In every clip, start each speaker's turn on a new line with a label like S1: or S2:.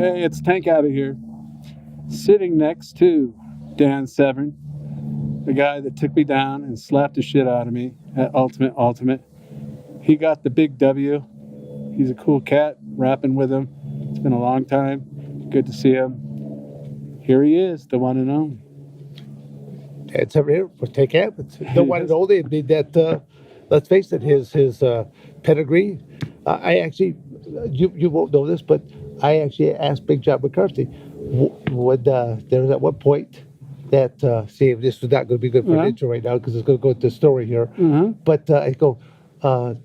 S1: Hey, it's Tank Abbott here, sitting next to Dan Severn, the guy that took me down and slapped the shit out of me at Ultimate. He got the big W. He's a cool cat, rapping with him. It's been a long time. Good to see him. Here he is, the one and only.
S2: It's over here. We'll take it. The one and only. I mean, that. Let's face it. His pedigree. I actually, you won't know this, but I actually asked Big John McCarthy. Would there was at one point that see if this was not going to be good for an intro right now because it's going to go into the story here. But I go.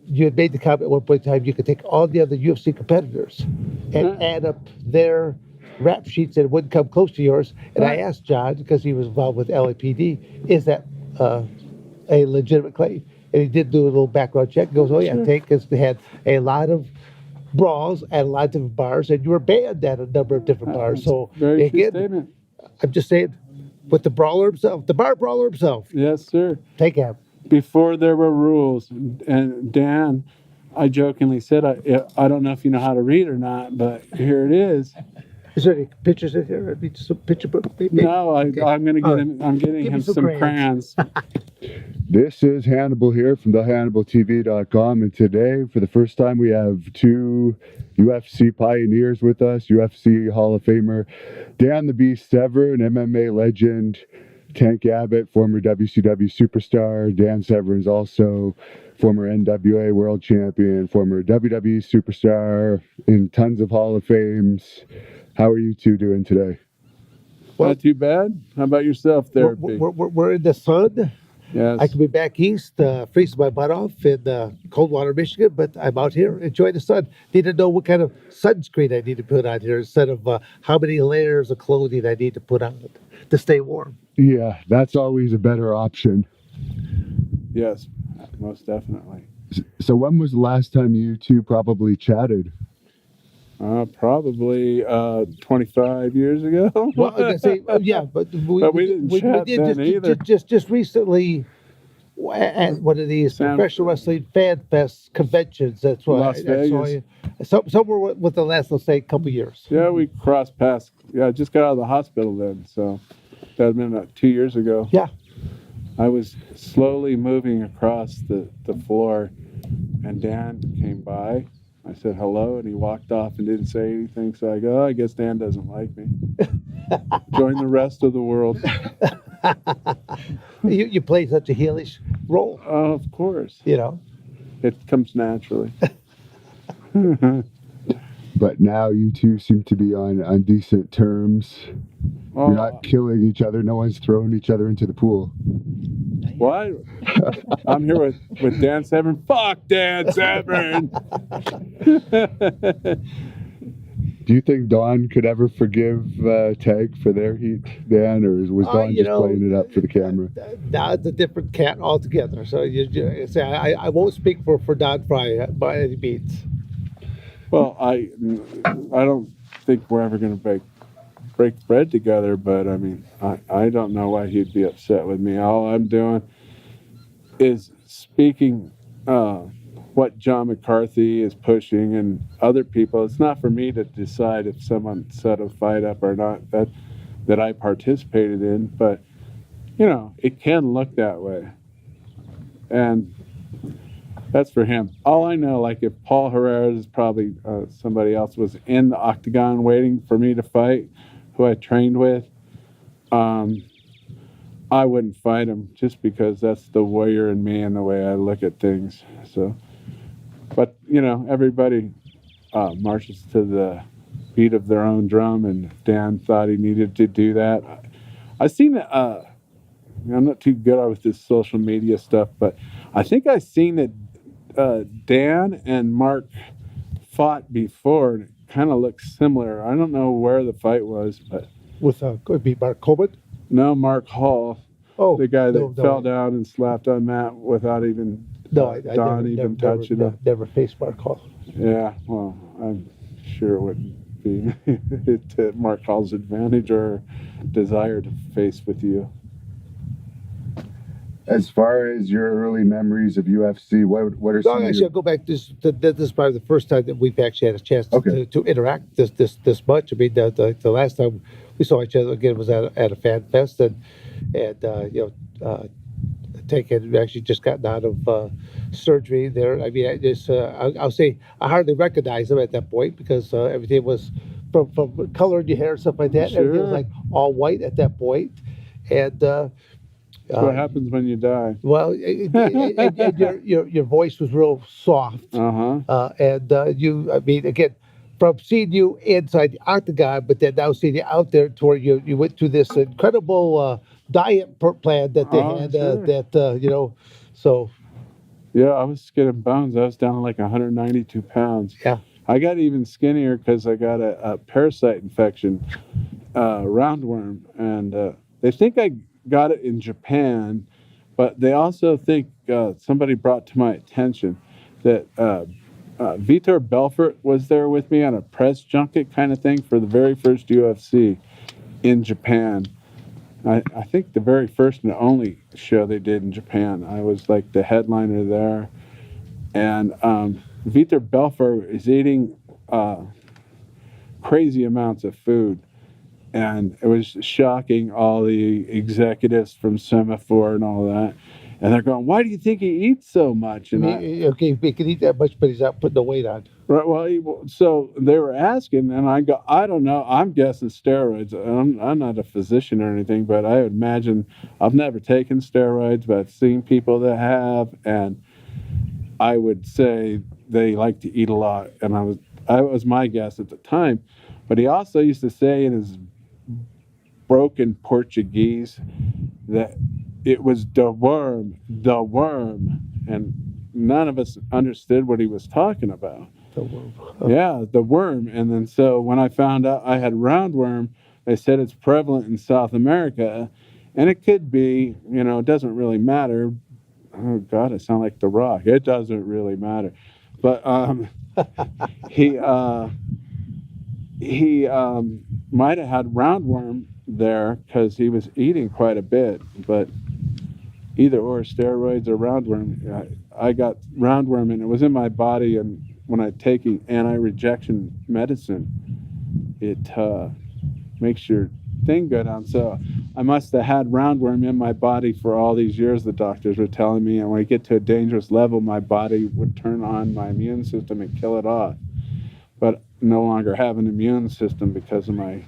S2: You had made the comment at one point in time you could take all the other UFC competitors and add up their rap sheets and it wouldn't come close to yours. And I asked John, because he was involved with LAPD, is that a legitimate claim? And he did do a little background check. He goes, oh, yeah, because they had a lot of brawls at a lot of different bars, and you were banned at a number of different bars. So,
S1: very true statement.
S2: I'm just saying, with the brawler himself, the bar brawler himself.
S1: Yes, sir.
S2: Take him.
S1: Before there were rules, and Dan, I jokingly said, I don't know if you know how to read or not, but here it is.
S2: Is there any pictures in here? Just a picture book? Maybe?
S1: No, I'm going to get him. I'm getting him some crayons.
S3: This is Hannibal here from thehannibaltv.com, and today, for the first time, we have two UFC pioneers with us, UFC Hall of Famer Dan the Beast Severn, MMA legend Tank Abbott, former WCW superstar. Dan Severn's also former NWA world champion, former WWE superstar, in tons of Hall of Fames. How are you two doing today?
S1: Well, not too bad. How about yourself there,
S2: we're in the sun.
S1: Yes.
S2: I could be back east, freezing my butt off in Coldwater, Michigan, but I'm out here enjoying the sun. Need to know what kind of sunscreen I need to put on here instead of how many layers of clothing I need to put on to stay warm.
S3: Yeah, that's always a better option.
S1: Yes, most definitely.
S3: So when was the last time you two probably chatted?
S1: Probably 25 years ago.
S2: Well, I was gonna say, yeah, but
S1: we didn't chat then either.
S2: Just recently at one of these professional wrestling fan fest conventions. That's why
S1: Las Vegas.
S2: Somewhere with the last, let's say, couple years.
S1: Yeah, we crossed paths. Yeah, I just got out of the hospital then, so that had been 2 years ago.
S2: Yeah.
S1: I was slowly moving across the floor, and Dan came by. I said hello, and he walked off and didn't say anything. So I go, oh, I guess Dan doesn't like me. Join the rest of the world.
S2: You play such a heelish role.
S1: Of course.
S2: You know.
S1: It comes naturally.
S3: But now you two seem to be on decent terms. You're not killing each other. No one's throwing each other into the pool.
S1: What? I'm here with Dan Severn. Fuck Dan Severn!
S3: Do you think Dawn could ever forgive Tank for their heat, Dan, or was Dawn just playing it up for the camera?
S2: Don's a different cat altogether. So I won't speak for Don Fry by any means.
S1: Well, I don't think we're ever going to break bread together, but I mean, I don't know why he'd be upset with me. All I'm doing is speaking what John McCarthy is pushing and other people. It's not for me to decide if someone set a fight up or not that I participated in, but you know, it can look that way, and that's for him. All I know, like if Paul Herrera is probably somebody else was in the octagon waiting for me to fight, who I trained with, I wouldn't fight him just because that's the warrior in me and the way I look at things. So, but you know, everybody marches to the beat of their own drum, and Dan thought he needed to do that. I seen that. I'm not too good with this social media stuff, but I think I seen that Dan and Mark fought before. It kind of looks similar. I don't know where the fight was, but
S2: could be Mark Coleman.
S1: No, Mark Hall.
S2: Oh,
S1: the guy that fell down and slapped on Matt without even Don even touching him.
S2: Never faced Mark Hall.
S1: Yeah, well, I'm sure it wouldn't be to Mark Hall's advantage or desire to face with you.
S3: As far as your early memories of UFC, what are
S2: No,
S3: some of
S2: actually,
S3: your
S2: I'll go back. This is probably the first time that we've actually had a chance
S3: okay?
S2: to interact this much. I mean, the last time we saw each other again was at a fan fest, and taken actually just gotten out of surgery there. I mean, I'll say I hardly recognized him at that point because everything was from color in your hair and stuff like that. Everything was
S1: Sure.
S2: like all white at that point, and
S1: That's
S2: uh,
S1: what happens when you die.
S2: well, and your voice was real soft,
S1: Uh-huh.
S2: and you. I mean, again, from seeing you inside the octagon, but then now seeing you out there, to where you went through this incredible diet plan that they
S1: Oh,
S2: had.
S1: sure.
S2: So
S1: Yeah, I was skin and bones. I was down like 192 pounds.
S2: yeah,
S1: I got even skinnier because I got a parasite infection, roundworm, and they think I got it in Japan, but they also think somebody brought to my attention that Vitor Belfort was there with me on a press junket kind of thing for the very first UFC in Japan. I think the very first and only show they did in Japan. I was like the headliner there, and Vitor Belfort is eating crazy amounts of food, and it was shocking all the executives from Semaphore and all that, and they're going, "Why do you think he eats so much?"
S2: I
S1: And I,
S2: mean, okay, he can eat that much, but he's not putting the weight on.
S1: right, well, so they were asking, and I go, "I don't know. I'm guessing steroids. I'm not a physician or anything, but I would imagine I've never taken steroids, but I've seen people that have, and I would say they like to eat a lot." And I was my guess at the time, but he also used to say in his broken Portuguese that it was the worm, and none of us understood what he was talking about.
S2: So,
S1: Yeah, the worm. And then so when I found out I had roundworm, they said it's prevalent in South America, and it could be, it doesn't really matter. Oh God, I sound like The Rock. It doesn't really matter, but he might have had roundworm there because he was eating quite a bit. But either or, steroids or roundworm, I got roundworm, and it was in my body. And when I taking anti-rejection medicine, it makes your thing go down. So I must have had roundworm in my body for all these years, the doctors were telling me. And when I get to a dangerous level, my body would turn on my immune system and kill it off. But no longer have an immune system because of my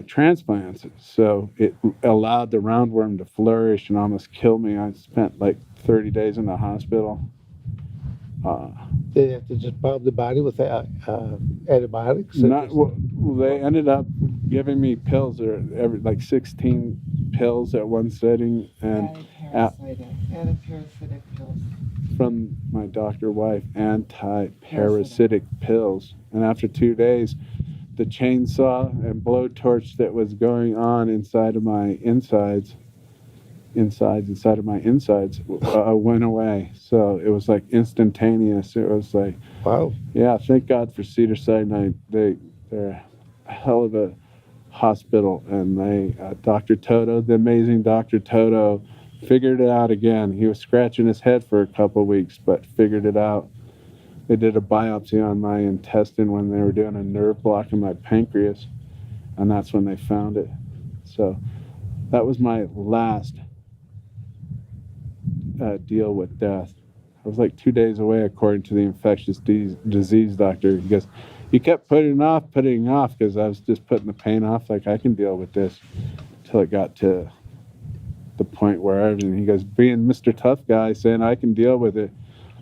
S1: transplants. So it allowed the roundworm to flourish and almost kill me. I spent like 30 days in the hospital.
S2: they have to just bomb the body with antibiotics. And
S1: Not well, they ended up giving me pills, or every like 16 pills at one sitting, and
S4: antiparasitic pills.
S1: from my doctor wife, anti-parasitic pills. And after 2 days, the chainsaw and blowtorch that was going on inside of my insides went away. So it was like instantaneous. It was like,
S2: wow.
S1: yeah, thank God for Cedars-Sinai. They're a hell of a hospital, and Dr. Toto, the amazing Dr. Toto, figured it out again. He was scratching his head for a couple of weeks, but figured it out. They did a biopsy on my intestine when they were doing a nerve block in my pancreas, and that's when they found it. So that was my last deal with death. I was like 2 days away, according to the infectious disease doctor. He goes, "You kept putting off, because I was just putting the pain off. Like, I can deal with this." Until it got to the point where everything, he goes, being Mr. Tough Guy, saying, "I can deal with it,"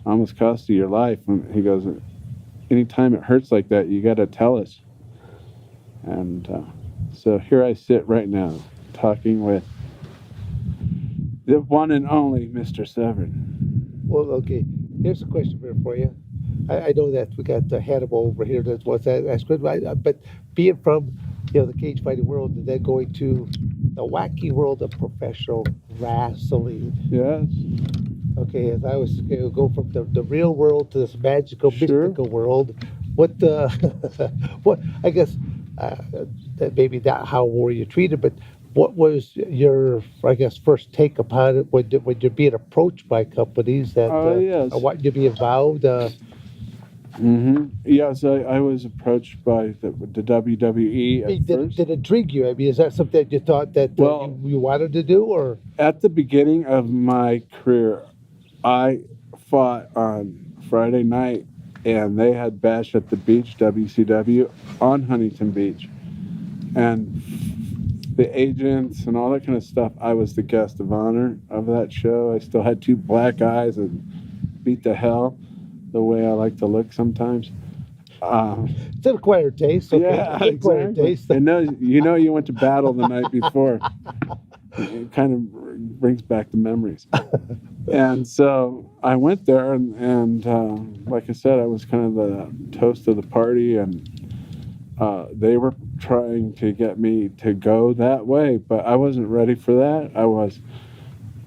S1: almost cost you your life. And he goes, "Anytime it hurts like that, you got to tell us." And so here I sit right now, talking with the one and only Mr. Severn.
S2: Well, okay. Here's a question here for you. I know that we got Hannibal over here that wants that ask, but being from the cage fighting world and then going to the wacky world of professional wrestling.
S1: Yes,
S2: Okay, as I was go from the real world to this magical,
S1: Sure.
S2: mystical world. What what I guess that maybe not how were you treated, but What was your, I guess, first take upon it when you're being approached by companies that
S1: Oh yes.
S2: want you to be involved?
S1: Yes, I was approached by the WWE
S2: I
S1: at
S2: mean,
S1: first.
S2: did it intrigue you? I mean, is that something that you thought that
S1: Well,
S2: you wanted to do, or
S1: at the beginning of my career, I fought on Friday night, and they had Bash at the Beach, WCW, on Huntington Beach. And the agents and all that kind of stuff, I was the guest of honor of that show. I still had two black eyes and beat the hell the way I like to look sometimes. Um,
S2: it's an acquired taste? Okay,
S1: yeah,
S2: acquired
S1: exactly.
S2: taste.
S1: And no, you went to battle the night before. It kind of brings back the memories. And so I went there, and like I said, I was kind of the toast of the party, and they were trying to get me to go that way, but I wasn't ready for that.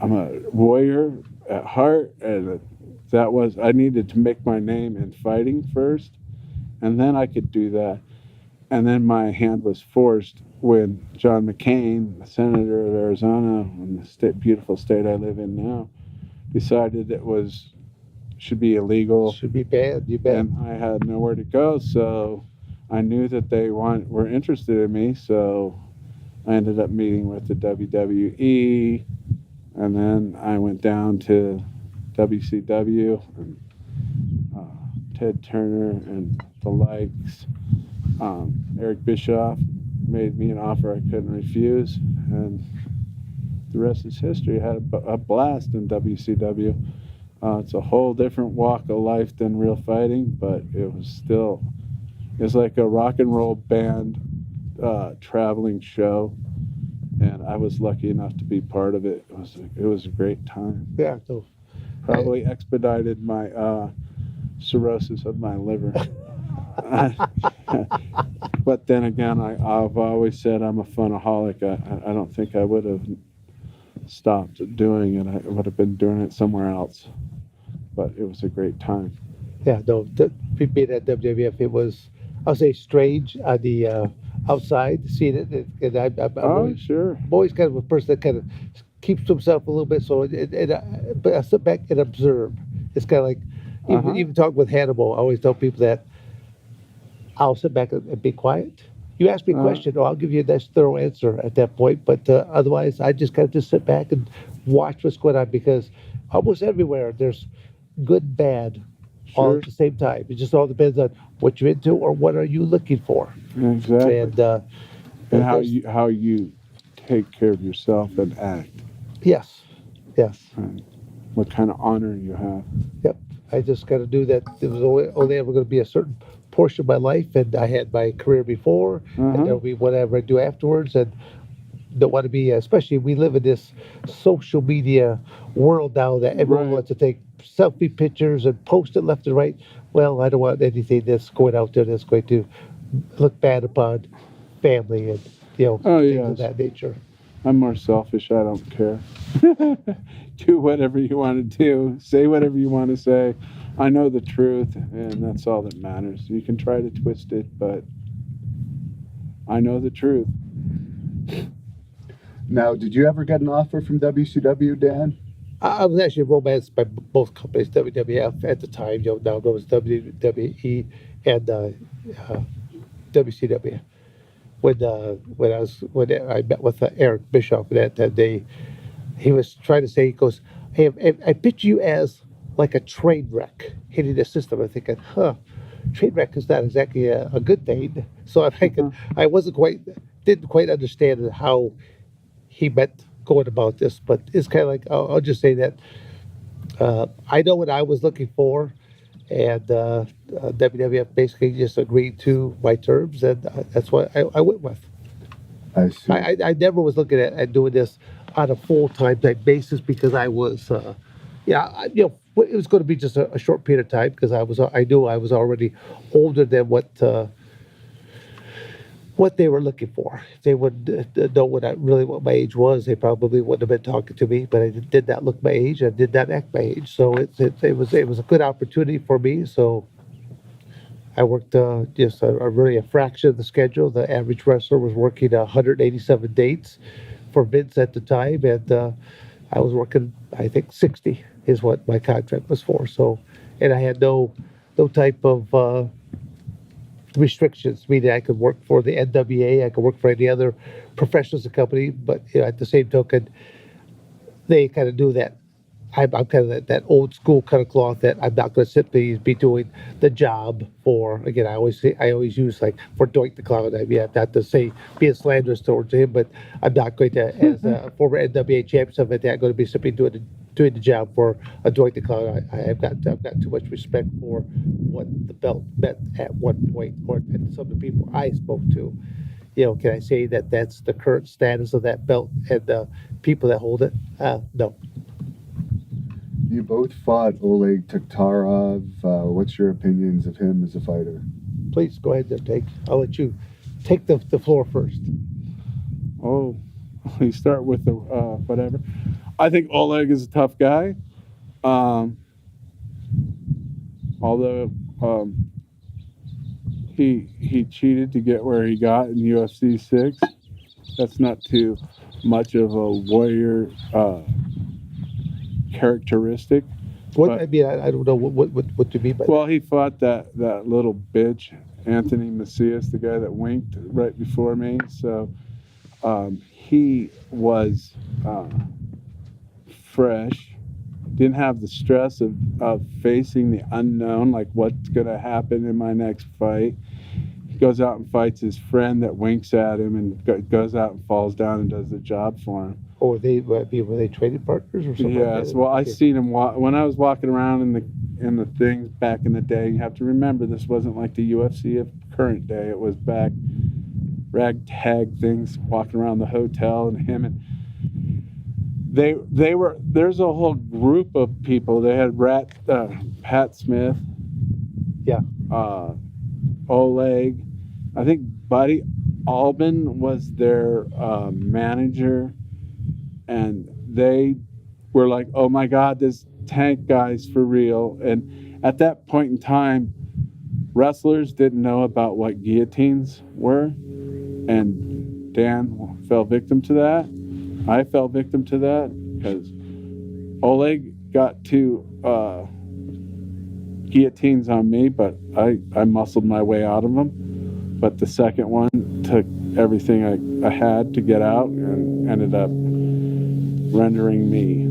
S1: I'm a warrior at heart, and I needed to make my name in fighting first, and then I could do that. And then my hand was forced when John McCain, the senator of Arizona, in the beautiful state I live in now, decided it should be illegal,
S2: Should be banned. You bet.
S1: and I had nowhere to go. So I knew that they were interested in me. So I ended up meeting with the WWE, and then I went down to WCW, and Ted Turner and the likes. Eric Bischoff made me an offer I couldn't refuse, and the rest is history. I had a blast in WCW. It's a whole different walk of life than real fighting, but it's like a rock and roll band traveling show, and I was lucky enough to be part of it. It was a great time.
S2: Yeah. So,
S1: Probably expedited my cirrhosis of my liver. But then again, I've always said I'm a funaholic. I don't think I would have stopped doing it. I would have been doing it somewhere else. But it was a great time.
S2: yeah. No, being at WWF, it was, I'll say, strange on the outside seeing it, and I'm
S1: Oh, sure.
S2: I'm always kind of a person that kind of keeps to himself a little bit. So, but I sit back and observe. It's kind of like
S1: Uh-huh.
S2: even talking with Hannibal. I always tell people that I'll sit back and be quiet. You ask me a question, I'll give you a nice thorough answer at that point. But otherwise, I just kind of just sit back and watch what's going on, because almost everywhere there's good, bad, all
S1: Sure.
S2: at the same time. It just all depends on what you're into or what are you looking for.
S1: Exactly.
S2: And
S1: how
S2: there's-
S1: you take care of yourself and act,
S2: yes, yes,
S1: and what kind of honor you have.
S2: yep. I just got to do that. It was only ever going to be a certain portion of my life, and I had my career before, and there'll be whatever I do afterwards, and don't want to be, especially we live in this social media world now that everyone
S1: Right.
S2: wants to take selfie pictures and post it left and right. Well, I don't want anything that's going out there that's going to look bad upon family and
S1: Oh,
S2: things
S1: yes.
S2: of that nature.
S1: I'm more selfish. I don't care. Do whatever you want to do. Say whatever you want to say. I know the truth, and that's all that matters. You can try to twist it, but I know the truth.
S3: Now, did you ever get an offer from WCW, Dan?
S2: I was actually romanced by both companies, WWF at the time, now it was WWE and WCW. When I met with Eric Bischoff that day, he was trying to say, he goes, "Hey, I picture you as like a train wreck hitting the system." I'm thinking, train wreck is not exactly a good thing. So I'm thinking, didn't quite understand how he meant going about this, but it's kind of like, I'll just say that I know what I was looking for, and WWF basically just agreed to my terms, and that's what I went with.
S3: I see.
S2: I never was looking at doing this on a full-time type basis, because I was, it was going to be just a short period of time, because I knew I was already older than what they were looking for. If they would know what my age was, they probably wouldn't have been talking to me. But I did not look my age. I did not act my age. So it was a good opportunity for me. So I worked just really a fraction of the schedule. The average wrestler was working 187 dates for Vince at the time, and I was working. I think 60 is what my contract was for. So, and I had no type of restrictions, meaning I could work for the NWA, I could work for any other professionals company, but at the same token, they kind of do that. I'm kind of that old school kind of cloth that I'm not going to simply be doing the job for. Again, I always use like for Doink the Clown. I mean, not to say being slanderous towards him, but I'm not going to, as a former NWA champion, stuff like that, I'm going to be simply doing the job for a Doink the Clown. I've got too much respect for what the belt meant at one point, and some of the people I spoke to. Can I say that that's the current status of that belt and the people that hold it? No.
S3: You both fought Oleg Taktarov. What's your opinions of him as a fighter?
S2: Please go ahead and I'll let you take the floor first.
S1: Oh, you start with the whatever. I think Oleg is a tough guy. Although he cheated to get where he got in UFC 6. That's not too much of a warrior characteristic.
S2: I mean, I don't know what you mean by
S1: well, he fought that little bitch, Anthony Macias, the guy that winked right before me. So he was fresh, didn't have the stress of facing the unknown, like what's going to happen in my next fight. He goes out and fights his friend that winks at him and goes out and falls down and does the job for him.
S2: Or were they trading partners or something?
S1: Yes,
S2: like
S1: well, I seen him when I was walking around in the things back in the day. You have to remember, this wasn't like the UFC of current day. It was back ragtag things, walking around the hotel, and him and they were. There's a whole group of people. They had Pat Smith,
S2: yeah,
S1: Oleg. I think Buddy Albin was their manager. And they were like, oh my God, this Tank guy's for real. And at that point in time, wrestlers didn't know about what guillotines were. And Dan fell victim to that. I fell victim to that because Oleg got 2 guillotines on me, but I muscled my way out of them. But the second one took everything I had to get out and ended up rendering me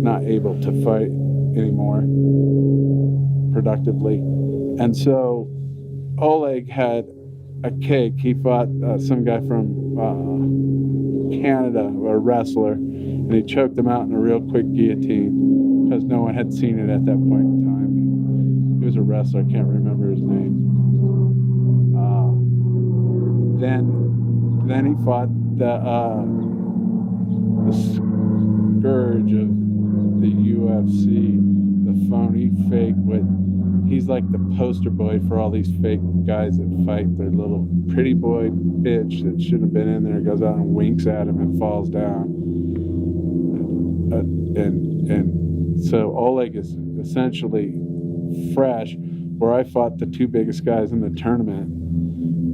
S1: not able to fight anymore productively. And so Oleg had a cake. He fought some guy from Canada, a wrestler, and he choked him out in a real quick guillotine because no one had seen it at that point in time. He was a wrestler. I can't remember his name. Then he fought the scourge of the UFC, the phony fake. He's like the poster boy for all these fake guys that fight. Their little pretty boy bitch that shouldn't have been in there goes out and winks at him and falls down. And so Oleg is essentially fresh, where I fought the 2 biggest guys in the tournament.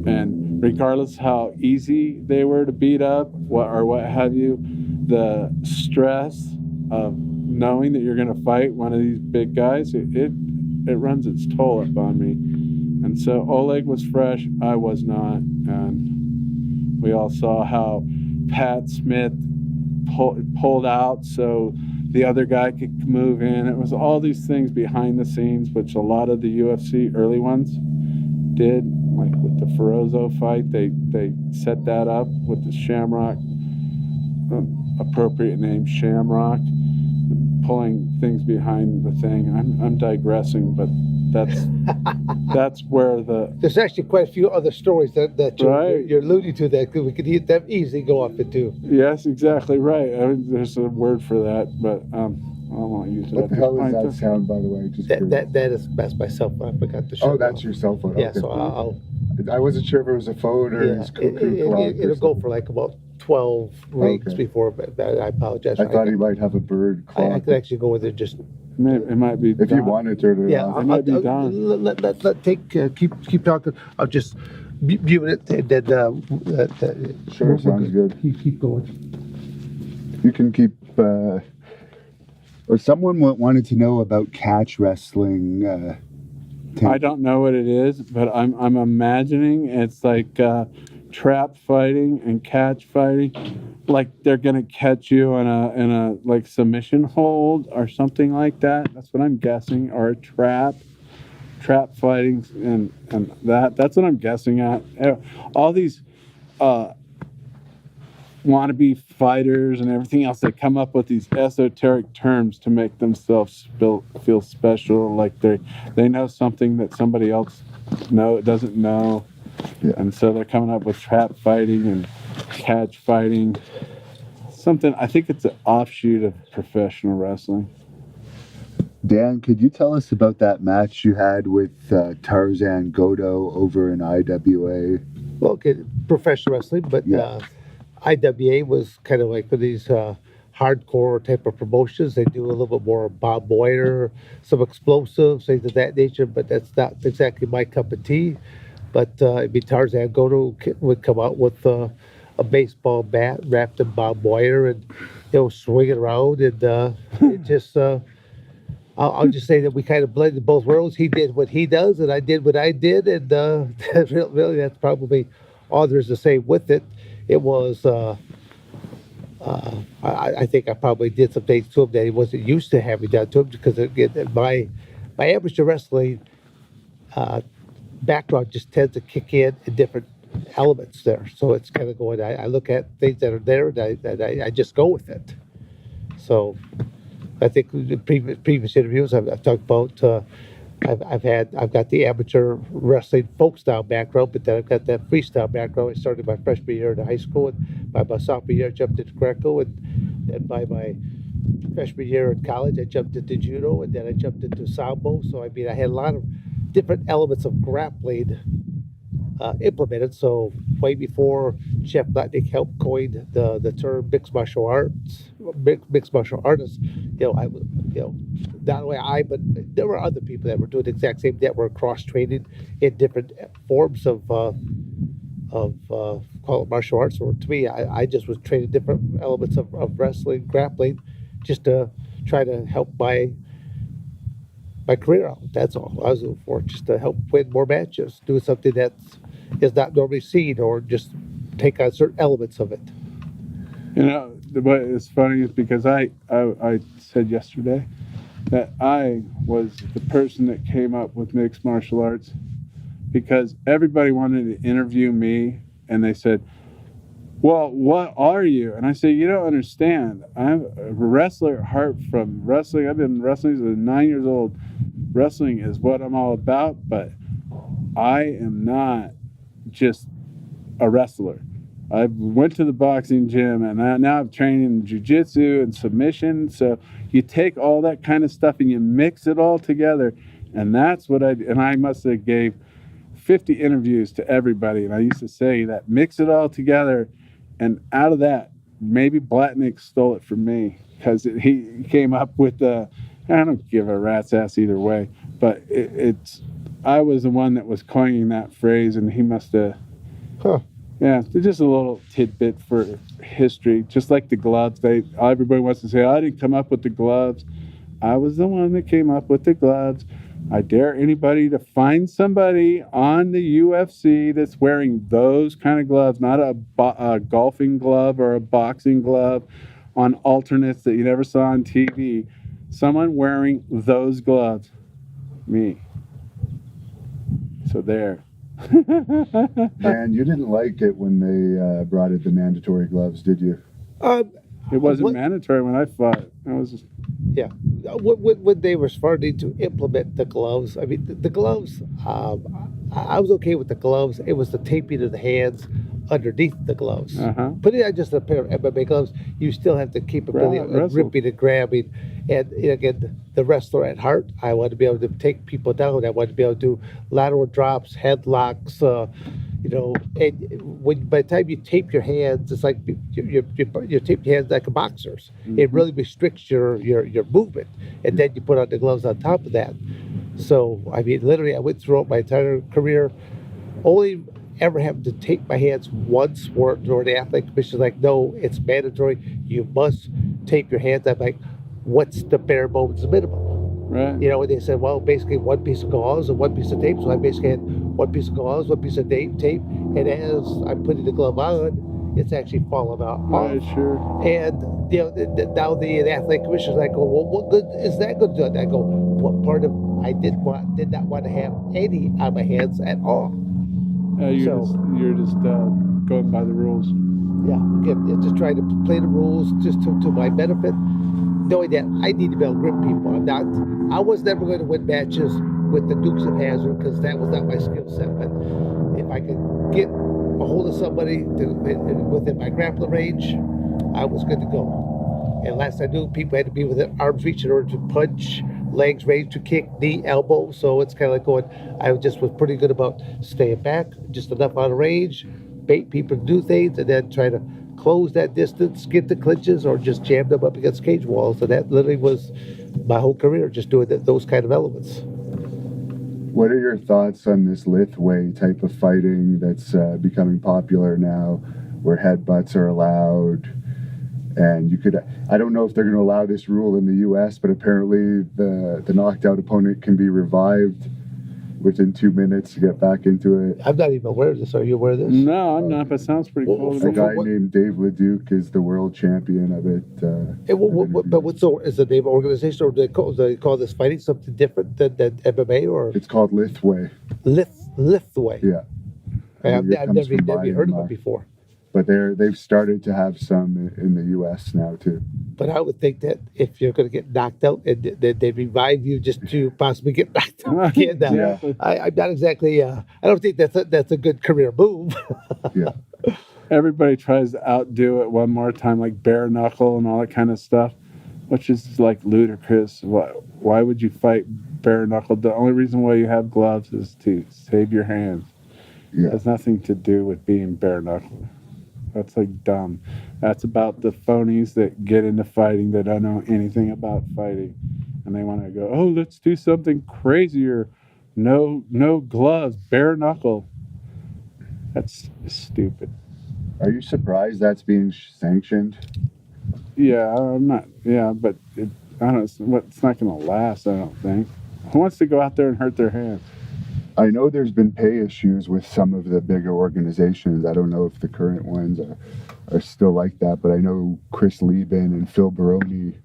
S1: And regardless how easy they were to beat up, what have you, the stress of knowing that you're going to fight one of these big guys, it runs its toll up on me. And so Oleg was fresh, I was not. And we all saw how Pat Smith pulled out so the other guy could move in. It was all these things behind the scenes, which a lot of the UFC early ones did. Like with the Ferozzo fight, they set that up with the Shamrock, appropriate name Shamrock, pulling things behind the thing. I'm digressing, but that's where
S2: there's actually quite a few other stories that you're alluding to that we could easily go off into.
S1: Yes, exactly right. I mean, there's a word for that, but I won't use it.
S3: What the hell is that sound, by the way?
S2: That's my cell phone. I forgot to show.
S3: Oh, that's your cell phone.
S2: Yeah,
S3: okay.
S2: So
S3: I wasn't sure if it was a phone or his cuckoo clock.
S2: It'll go for like about 12 rings before, but I apologize.
S3: I thought he might have a bird clock.
S2: I could actually go with it just.
S1: It might be.
S3: If you wanted to.
S1: It might be done.
S2: Keep talking. I'll just mute it and then.
S3: Sure, sounds good.
S2: Keep going.
S3: You can keep. Or someone wanted to know about catch wrestling.
S1: I don't know what it is, but I'm imagining it's like trap fighting and catch fighting. Like they're gonna catch you in a like submission hold or something like that. That's what I'm guessing, or a trap fighting and that's what I'm guessing at. All these wannabe fighters and everything else, they come up with these esoteric terms to make themselves feel special, like they know something that somebody else doesn't know.
S3: Yeah.
S1: And so they're coming up with trap fighting and catch fighting, something. I think it's an offshoot of professional wrestling.
S3: Dan, could you tell us about that match you had with Tarzan Godo over in IWA?
S2: Well, okay, professional wrestling, but
S3: Yeah.
S2: IWA was kind of like for these hardcore type of promotions. They do a little bit more Bob Boyer, some explosives, things of that nature, but that's not exactly my cup of tea. But it'd be Tarzan Godo would come out with a baseball bat wrapped in Bob Boyer and swing it around, and it just. I'll just say that we kind of blended both worlds. He did what he does, and I did what I did, and really, that's probably all there's to say with it. It was, I think I probably did some things to him that he wasn't used to having done to him, because again, my amateur wrestling background just tends to kick in different elements there. So it's kind of going. I look at things that are there, and I just go with it. So. I think in previous interviews I've talked about I've got the amateur wrestling folk style background, but then I've got that freestyle background. I started my freshman year in high school, and by my sophomore year I jumped into Greco, and by my freshman year in college I jumped into judo, and then I jumped into sambo. So I mean I had a lot of different elements of grappling implemented. So way before Jeff Blatnick helped coin the term mixed martial arts, mixed martial artists, not only I, but there were other people that were doing the exact same, that were cross training in different forms of call it martial arts. Or to me, I just was training different elements of wrestling, grappling, just to try to help my career out. That's all I was looking for, just to help win more matches, do something that is not normally seen, or just take on certain elements of it.
S1: What is funny is because I said yesterday that I was the person that came up with mixed martial arts, because everybody wanted to interview me, and they said, well, what are you? And I say, you don't understand. I'm a wrestler at heart from wrestling. I've been wrestling since I was 9 years old. Wrestling is what I'm all about, but I am not just a wrestler. I went to the boxing gym, and now I'm training in jiu-jitsu and submission. So you take all that kind of stuff and you mix it all together, and that's what I must have gave 50 interviews to everybody, and I used to say that mix it all together, and out of that, maybe Blatnick stole it from me, because he came up with I don't give a rat's ass either way, but I was the one that was coining that phrase, and he must have.
S2: Huh.
S1: Yeah, just a little tidbit for history. Just like the gloves, everybody wants to say, I didn't come up with the gloves. I was the one that came up with the gloves. I dare anybody to find somebody on the UFC that's wearing those kind of gloves, not a golfing glove or a boxing glove on alternates that you never saw on TV. Someone wearing those gloves. Me. So there.
S3: Dan, you didn't like it when they brought in the mandatory gloves, did you?
S1: It wasn't mandatory when I fought. I was just...
S2: Yeah, when they were starting to implement the gloves, I mean the gloves. I was okay with the gloves. It was the taping of the hands underneath the gloves. Putting on just a pair of MMA gloves, you still have the capability of ripping and grabbing. And again, the wrestler at heart, I want to be able to take people down. I want to be able to do lateral drops, headlocks. And by the time you tape your hands, it's like you tape your hands like a boxer's. Mm-hmm. It really restricts your movement, and then you put on the gloves on top of that. So I mean, literally, I went throughout my entire career only ever having to tape my hands once where the athletic commission's like, no, it's mandatory. You must tape your hands. I'm like, what's the bare bones minimum?
S1: Right.
S2: You know, and they said, well, basically one piece of gauze and one piece of tape. So I basically had one piece of gauze, one piece of tape, and as I'm putting the glove on, it's actually falling out.
S1: Right, sure.
S2: And you know, now the athletic commissioners, I go, well, what good is that going to do? I go, what part of I did not want to have any on my hands at all.
S1: You're just going by the rules.
S2: Yeah, again, just trying to play the rules just to my benefit, knowing that I need to be able to grip people. I was never going to win matches with the Dukes of Hazzard because that was not my skill set. But if I could get a hold of somebody within my grappling range, I was good to go. And last I knew, people had to be within arm's reach in order to punch, legs raised to kick, knee, elbow. So it's kind of like going, I just was pretty good about staying back, just enough out of range, bait people to do things, and then try to close that distance, get the clinches, or just jam them up against cage walls. So that literally was my whole career, just doing those kind of elements.
S3: What are your thoughts on this Lithway type of fighting that's becoming popular now, where headbutts are allowed? And you could, I don't know if they're going to allow this rule in the U.S., but apparently the knocked out opponent can be revived within 2 minutes to get back into it.
S2: I'm not even aware of this. Are you aware of this?
S1: No, I'm not, but it sounds pretty cool.
S3: A guy named Dave LeDuc is the world champion of it.
S2: But what's is the name of organization, or do they call this fighting something different than MMA, or?
S3: It's called Lithway.
S2: Lithway.
S3: Yeah.
S2: I've never heard of it before.
S3: But they've started to have some in the U.S. now too.
S2: But I would think that if you're going to get knocked out, and they revive you just to possibly get knocked out again.
S1: Yeah.
S2: I'm not exactly. I don't think that's a good career move.
S3: Yeah.
S1: Everybody tries to outdo it one more time, like bare knuckle and all that kind of stuff, which is like ludicrous. Why would you fight bare knuckle? The only reason why you have gloves is to save your hands.
S3: Yeah.
S1: It has nothing to do with being bare knuckle. That's like dumb. That's about the phonies that get into fighting that don't know anything about fighting, and they want to go, oh, let's do something crazier. No gloves, bare knuckle. That's stupid.
S3: Are you surprised that's being sanctioned?
S1: Yeah, I'm not. Yeah, but I don't. It's not going to last. I don't think. Who wants to go out there and hurt their hands?
S3: I know there's been pay issues with some of the bigger organizations. I don't know if the current ones are still like that, but I know Chris Lieben and Phil Baroni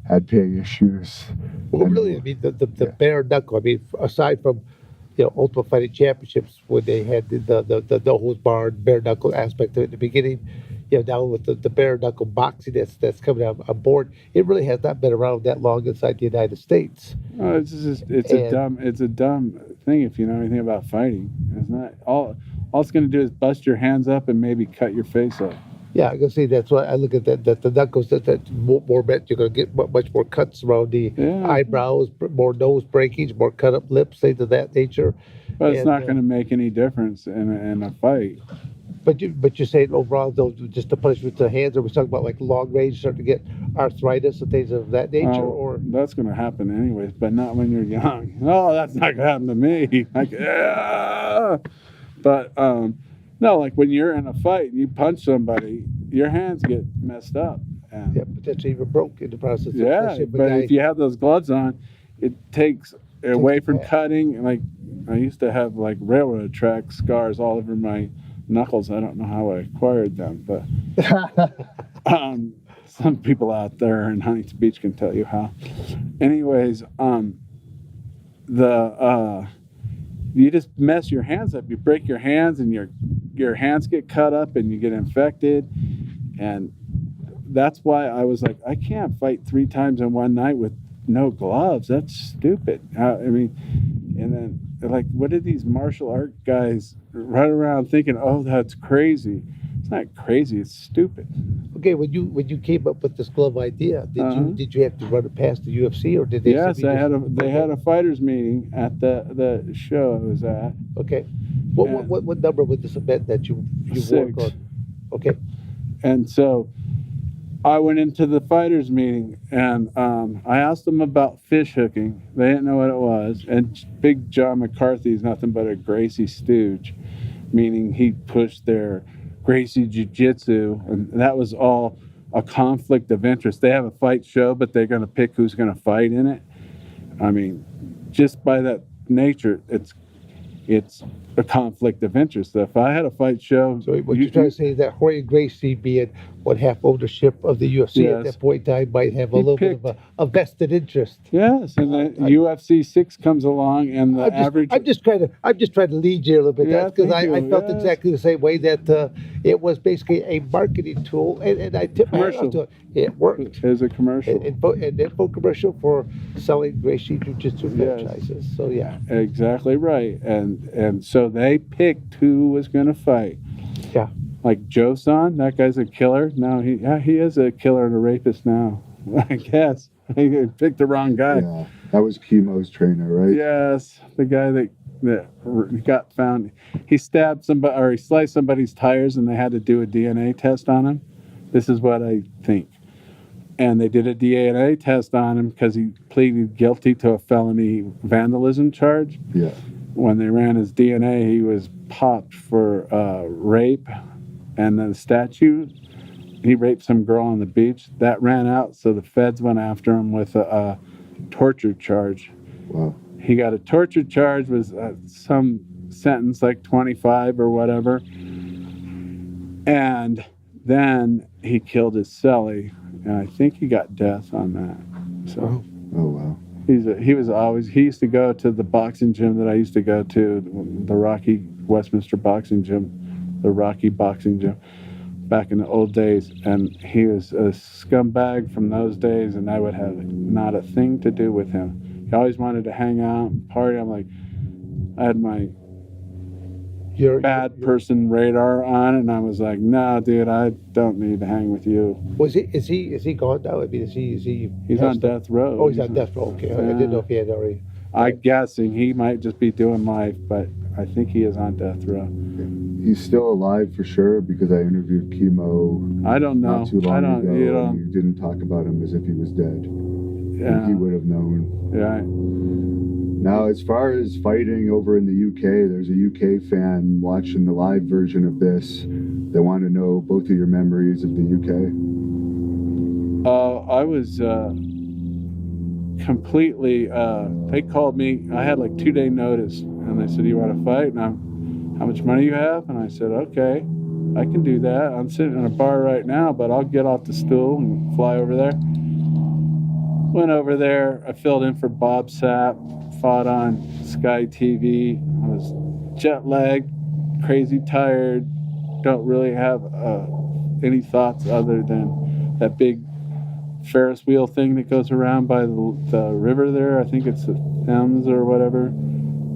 S3: had pay issues.
S2: Well, really, I mean, the bare knuckle. I mean, aside from Ultimate Fighting Championships, when they had the no holds barred bare knuckle aspect of it in the beginning, now with the bare knuckle boxing that's coming on board, it really has not been around that long inside the United States.
S1: It's a dumb thing if you know anything about fighting. It's not all it's going to do is bust your hands up and maybe cut your face up.
S2: Yeah, I can see that's why I look at that the knuckles that more meant you're going to get much more cuts around the eyebrows, more nose breakage, more cut up lips, things of that nature.
S1: But it's not going to make any difference in a fight.
S2: But you're saying overall, though, just the punishment to the hands, are we talking about like long range, starting to get arthritis and things of that nature? Or
S1: that's going to happen anyways, but not when you're young. Oh, that's not going to happen to me. Like, yeah. But no, like when you're in a fight and you punch somebody, your hands get messed up. And,
S2: potentially even broke in the process.
S1: Yeah, but if you have those gloves on, it takes away from cutting. Like I used to have like railroad track scars all over my knuckles. I don't know how I acquired them, but some people out there in Huntington Beach can tell you how. Anyways, you just mess your hands up. You break your hands, and your hands get cut up, and you get infected. And that's why I was like, I can't fight 3 times in one night with no gloves. That's stupid. I mean, and then like, what did these martial art guys run around thinking? Oh, that's crazy. It's not crazy. It's stupid.
S2: Okay, when you came up with this glove idea, did you have to run it past the UFC, or did they?
S1: Yes, they had a fighters meeting at the show I was at.
S2: Okay, what number was this event that you
S1: 6.
S2: worked on? Okay,
S1: and so I went into the fighters meeting, and I asked them about fish hooking. They didn't know what it was. And Big John McCarthy is nothing but a Gracie stooge. meaning he pushed their Gracie Jiu-Jitsu, and that was all a conflict of interest. They have a fight show, but they're going to pick who's going to fight in it. I mean, just by that nature, it's a conflict of interest. If I had a fight show,
S2: So what you're trying to say is that Jorge Gracie, being what half ownership of the UFC at
S1: Yes.
S2: that point in time, might have a
S1: He
S2: little bit of
S1: picked-
S2: a vested interest.
S1: yes, and then UFC 6 comes along, and the average.
S2: I'm just trying to lead you a little bit.
S1: Yeah,
S2: That's because
S1: thank
S2: I
S1: you,
S2: felt
S1: yes.
S2: exactly the same way, that it was basically a marketing tool, and I tip my hat
S1: Commercial.
S2: to it. It worked.
S1: As a commercial.
S2: And infomercial for selling Gracie Jiu-Jitsu
S1: Yes.
S2: franchises. So yeah,
S1: Exactly right, and so they picked who was going to fight.
S2: yeah.
S1: Like Joe-san, that guy's a killer. No, he is a killer and a rapist now. I guess he picked the wrong guy.
S3: Yeah, that was Chemo's trainer, right?
S1: Yes, the guy that got found. He stabbed somebody, or he sliced somebody's tires, and they had to do a DNA test on him. This is what I think. And they did a DNA test on him because he pleaded guilty to a felony vandalism charge.
S3: Yeah.
S1: When they ran his DNA, he was popped for rape, and then the statute, he raped some girl on the beach. That ran out, so the feds went after him with a torture charge.
S3: Wow.
S1: He got a torture charge, was some sentence like 25 or whatever, and then he killed his cellie, and I think he got death on that. So.
S3: Oh wow.
S1: He used to go to the boxing gym that I used to go to, the Rocky Westminster boxing gym, the Rocky boxing gym, back in the old days. And he was a scumbag from those days, and I would have not a thing to do with him. He always wanted to hang out and party. I'm like, I had my bad person radar on, and I was like, no, dude, I don't need to hang with you.
S2: Is he gone now? I mean, is he?
S1: He's on death row.
S2: Oh, he's on death row. Okay, I didn't know if he had already.
S1: I'm guessing he might just be doing life, but I think he is on death row.
S3: He's still alive for sure because I interviewed Chemo
S1: I don't know.
S3: not too long ago,
S1: You
S3: and
S1: know.
S3: he didn't talk about him as if he was dead.
S1: Yeah.
S3: He would have known.
S1: Yeah.
S3: Now, as far as fighting over in the UK, there's a UK fan watching the live version of this. They want to know both of your memories of the UK.
S1: I was completely. They called me. I had like 2-day notice, and they said, "You want to fight?" And how much money you have? And I said, "Okay, I can do that. I'm sitting in a bar right now, but I'll get off the stool and fly over there." Went over there. I filled in for Bob Sapp. Fought on Sky TV. I was jet lagged, crazy tired. Don't really have any thoughts other than that big Ferris wheel thing that goes around by the river there. I think it's the Thames or whatever.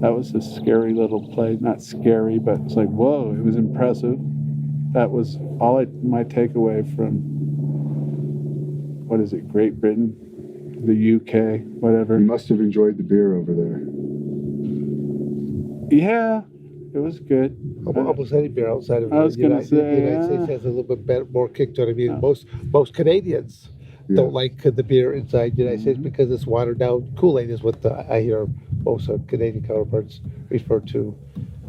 S1: That was a scary little place. Not scary, but it's like, whoa, it was impressive. That was my takeaway from, what is it, Great Britain? The UK, whatever.
S3: You must have enjoyed the beer over there.
S1: Yeah, it was good.
S2: Almost any beer outside of
S1: I was
S2: the
S1: gonna
S2: United,
S1: say,
S2: the United
S1: yeah.
S2: States has a little bit better, more kick to it. I mean,
S1: Yeah.
S2: most Canadians
S3: Yeah.
S2: don't like the beer inside the United States
S1: Mm-hmm.
S2: because it's watered down. Kool-Aid is what I hear most Canadian counterparts refer to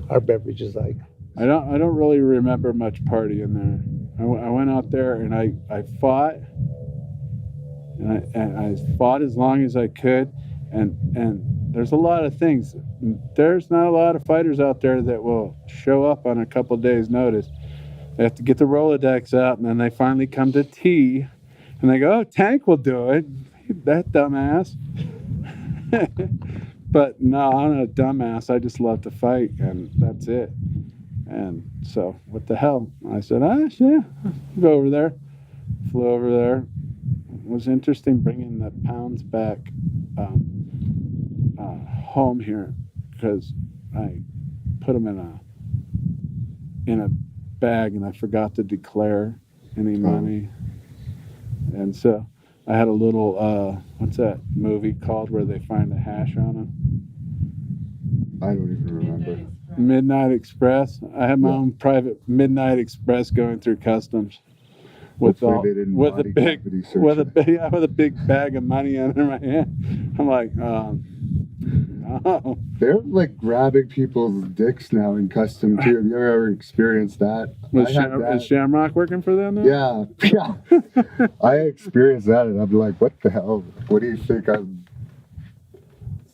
S2: our beverages like.
S1: I don't really remember much partying there. I went out there and I fought, and I fought as long as I could, and there's a lot of things. There's not a lot of fighters out there that will show up on a couple days' notice. They have to get the Rolodex out, and then they finally come to T, and they go, "Oh, Tank will do it." That dumbass. But no, I'm not a dumbass. I just love to fight, and that's it. And so, what the hell? I said, yeah, go over there. Flew over there. It was interesting bringing the pounds back home here because I put them in a bag and I forgot to declare any money. And so I had a little, what's that movie called where they find the hash on them?
S3: I don't even remember.
S1: Midnight Express. I had my own private Midnight Express going through customs with
S3: Hopefully they didn't body cavity search it.
S1: with a big bag of money under my hand. I'm like, Oh,
S3: They're like grabbing people's dicks now in custom too. Have you ever experienced that? I had
S1: is
S3: that.
S1: Shamrock working for them now?
S3: Yeah, yeah. I experienced that, and I'm like, what the hell? What do you think I'm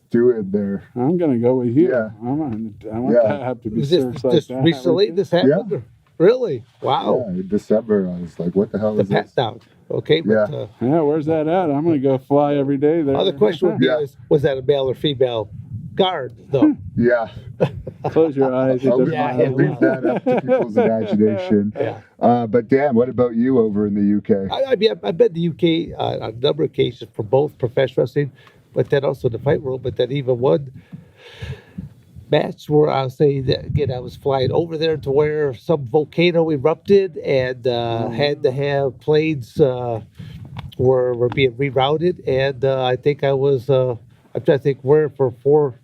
S3: doing there?
S1: I'm gonna go with you.
S3: Yeah.
S1: I want
S3: Yeah.
S1: to have to be
S2: Was
S1: served like
S2: this
S1: that.
S2: recently?
S1: would you?
S2: This happened?
S3: Yeah.
S2: Or- Really? Wow.
S3: Yeah, in December, I was like, what the hell
S2: The
S3: is this?
S2: pat down. Okay, but
S3: Yeah.
S1: Yeah, where's that at? I'm gonna go fly every day there.
S2: other question would be:
S3: Yeah.
S2: was that a male or female guard? Though.
S3: Yeah.
S1: Close your eyes. It
S3: I'll
S1: doesn't
S3: leave,
S2: Yeah,
S1: matter.
S3: I'll leave that up to people's imagination.
S2: Yeah.
S3: But Dan, what about you over in the UK?
S2: I mean, I've been to the UK on a number of occasions for both professional wrestling, but then also the fight world. But then even one match where I'll say that again, I was flying over there to where some volcano erupted and had to have planes were being rerouted, and I think I was I'm trying to think where for four,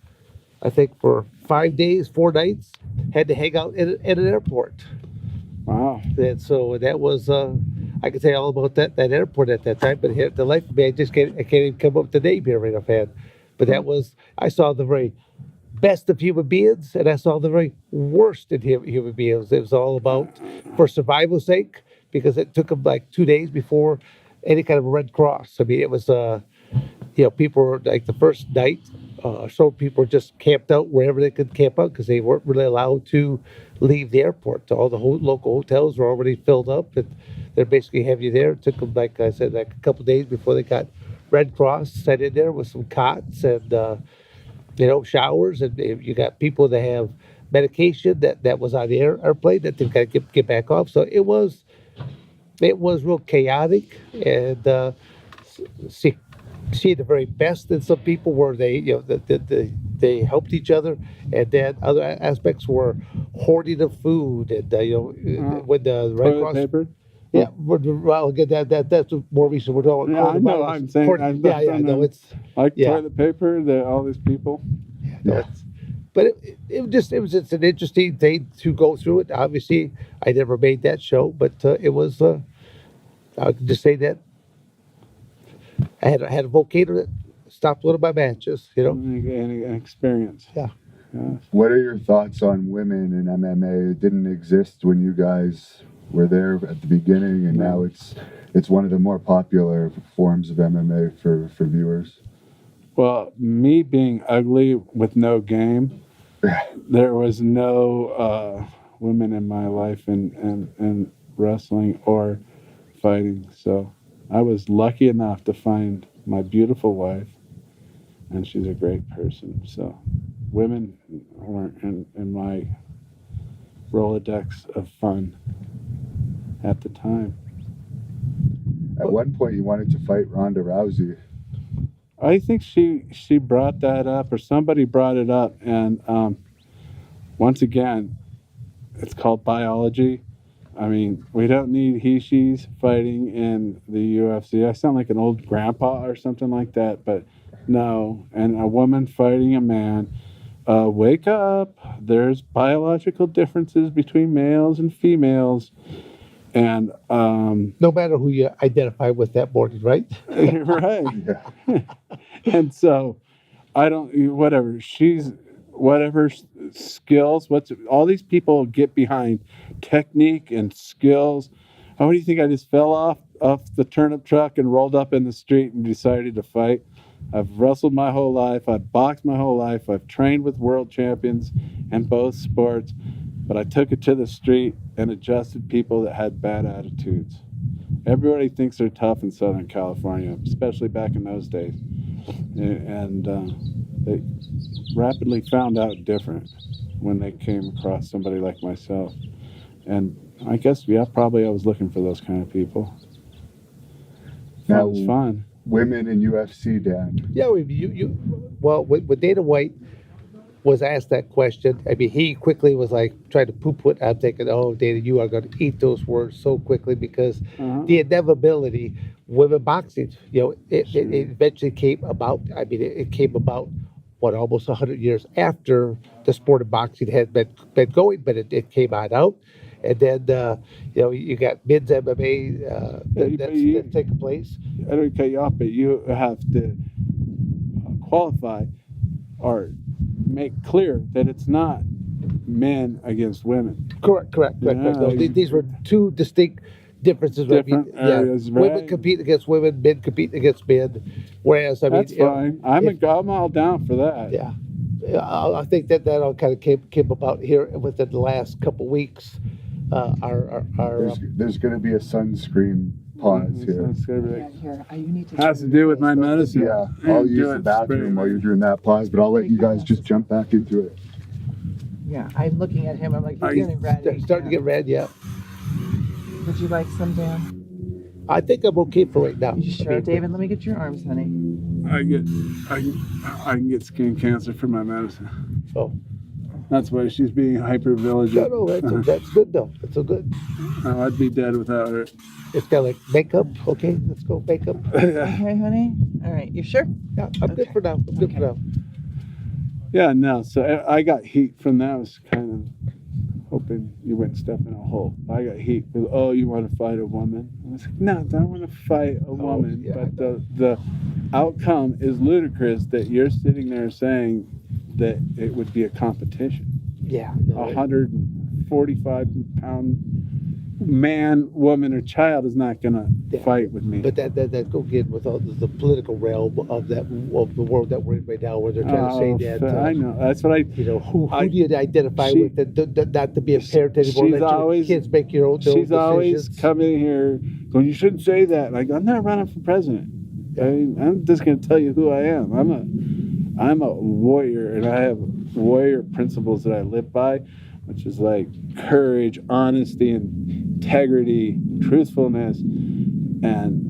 S2: I think for 5 days, 4 nights, had to hang out at an airport.
S1: Wow.
S2: And so that was, I could say all about that airport at that time, but here, the life of me, I can't even come up with the name here right offhand. But that was, I saw the very best of human beings, and I saw the very worst in human beings. It was all about for survival's sake, because it took them like 2 days before any kind of a Red Cross. I mean, it was, people were like the first night, so people were just camped out wherever they could camp out because they weren't really allowed to leave the airport. All the local hotels were already filled up, and they're basically have you there. It took them, like I said, like a couple days before they got Red Cross set in there with some cots and showers, and you got people that have medication that was on the airplane that they got to get back off. So it was real chaotic, and see the very best in some people where they they helped each other, and then other aspects were hoarding of food, and when the Red
S1: Toilet
S2: Cross.
S1: paper.
S2: Yeah, well, again, that's more recent. We're talking
S1: Yeah, I know.
S2: coronavirus.
S1: I'm saying.
S2: Hoarding- yeah, no, it's
S1: like
S2: yeah.
S1: toilet paper. All these people.
S2: no,
S3: Yeah.
S2: it's, but it was just an interesting thing to go through it. Obviously, I never made that show, but it was. I could just say that I had a volcano that stopped one of my matches.
S1: An experience.
S2: Yeah.
S1: Yeah.
S3: What are your thoughts on women in MMA? It didn't exist when you guys were there at the beginning, and now it's one of the more popular forms of MMA for viewers.
S1: Well, me being ugly with no game, there was no women in my life in wrestling or fighting. So I was lucky enough to find my beautiful wife, and she's a great person. So women weren't in my Rolodex of fun at the time.
S3: At one point, you wanted to fight Ronda Rousey.
S1: I think she brought that up, or somebody brought it up, and once again, it's called biology. I mean, we don't need he/she's fighting in the UFC. I sound like an old grandpa or something like that, but no. And a woman fighting a man, wake up. There's biological differences between males and females. And
S2: No matter who you identify with that morning, right?
S1: right.
S3: Yeah.
S1: And so I don't, whatever skills, all these people get behind technique and skills. How do you think I just fell off the turnip truck and rolled up in the street and decided to fight? I've wrestled my whole life. I've boxed my whole life. I've trained with world champions in both sports, but I took it to the street and adjusted people that had bad attitudes. Everybody thinks they're tough in Southern California, especially back in those days. And they rapidly found out different when they came across somebody like myself. And I guess, probably I was looking for those kind of people.
S3: Now,
S1: It's fun.
S3: women in UFC, Dan.
S2: Yeah, well, when Dana White was asked that question, I mean, he quickly was like trying to poo-poo it. I'm thinking, oh, Dana, you are going to eat those words so quickly because the inevitability, women boxing, it eventually came about. I mean, it came about, almost 100 years after the sport of boxing had been going, but it came on out. And then, you got men's MMA that's taking place.
S1: I don't cut you off, but you have to qualify. or make clear that it's not men against women.
S2: Correct.
S1: Yeah,
S2: No, these were two distinct differences.
S1: Different areas,
S2: women
S1: right?
S2: compete against women, men compete against men. Whereas, I mean,
S1: That's fine. I'm all down for that.
S2: yeah, I think that all kind of came about here within the last couple weeks.
S3: There's going to be a sunscreen pause here.
S1: So it's gonna be
S4: Yeah,
S1: like,
S4: here, you need to.
S1: has to
S4: turn
S1: do
S4: your
S1: with my
S4: face both
S1: medicine.
S3: Yeah,
S1: Yeah,
S3: I'll
S1: do
S3: use
S1: it,
S3: the bathroom
S1: spray
S3: while
S1: it.
S3: you're doing that pause, but I'll let you guys just jump back into it.
S4: Yeah, I'm looking at him. I'm like,
S1: Are
S4: he's
S1: you
S4: getting ready.
S2: starting to get red. Yeah,
S4: Would you like some, Dan?
S2: I think I'm okay for right now.
S4: You sure, David? Let me get your arms, honey.
S1: I can get skin cancer from my medicine.
S2: Oh,
S1: That's why she's being hyper vigilant.
S2: no, that's good though. That's so good.
S1: Oh, I'd be dead without her.
S2: It's kind of like makeup. Okay, let's go makeup.
S4: Okay, honey. All right, you sure?
S2: Yeah, I'm good for now. I'm good for now.
S1: Yeah, no. So I got heat from that. I was kind of hoping you wouldn't step in a hole. I got heat with, oh, you want to fight a woman? I was like, no, I don't want to fight a woman.
S2: yeah,
S1: But the outcome is ludicrous that you're sitting there saying that it would be a competition.
S2: Yeah,
S1: A 145-pound man, woman, or child is not going to
S2: Yeah.
S1: fight with me.
S2: But that go again with all the political realm of the world that we're in right now, where they're trying to say that
S1: I know. That's what I.
S2: you know who
S1: I-
S2: do you identify
S1: she-
S2: with that not to be a parent anymore.
S1: she's
S2: Let your
S1: always-
S2: kids make your own
S1: She's always
S2: decisions.
S1: coming in here going, you shouldn't say that. And I go, I'm not running for president. I'm just going to tell you who I am. I'm a warrior, and I have warrior principles that I live by, which is like courage, honesty, integrity, truthfulness, and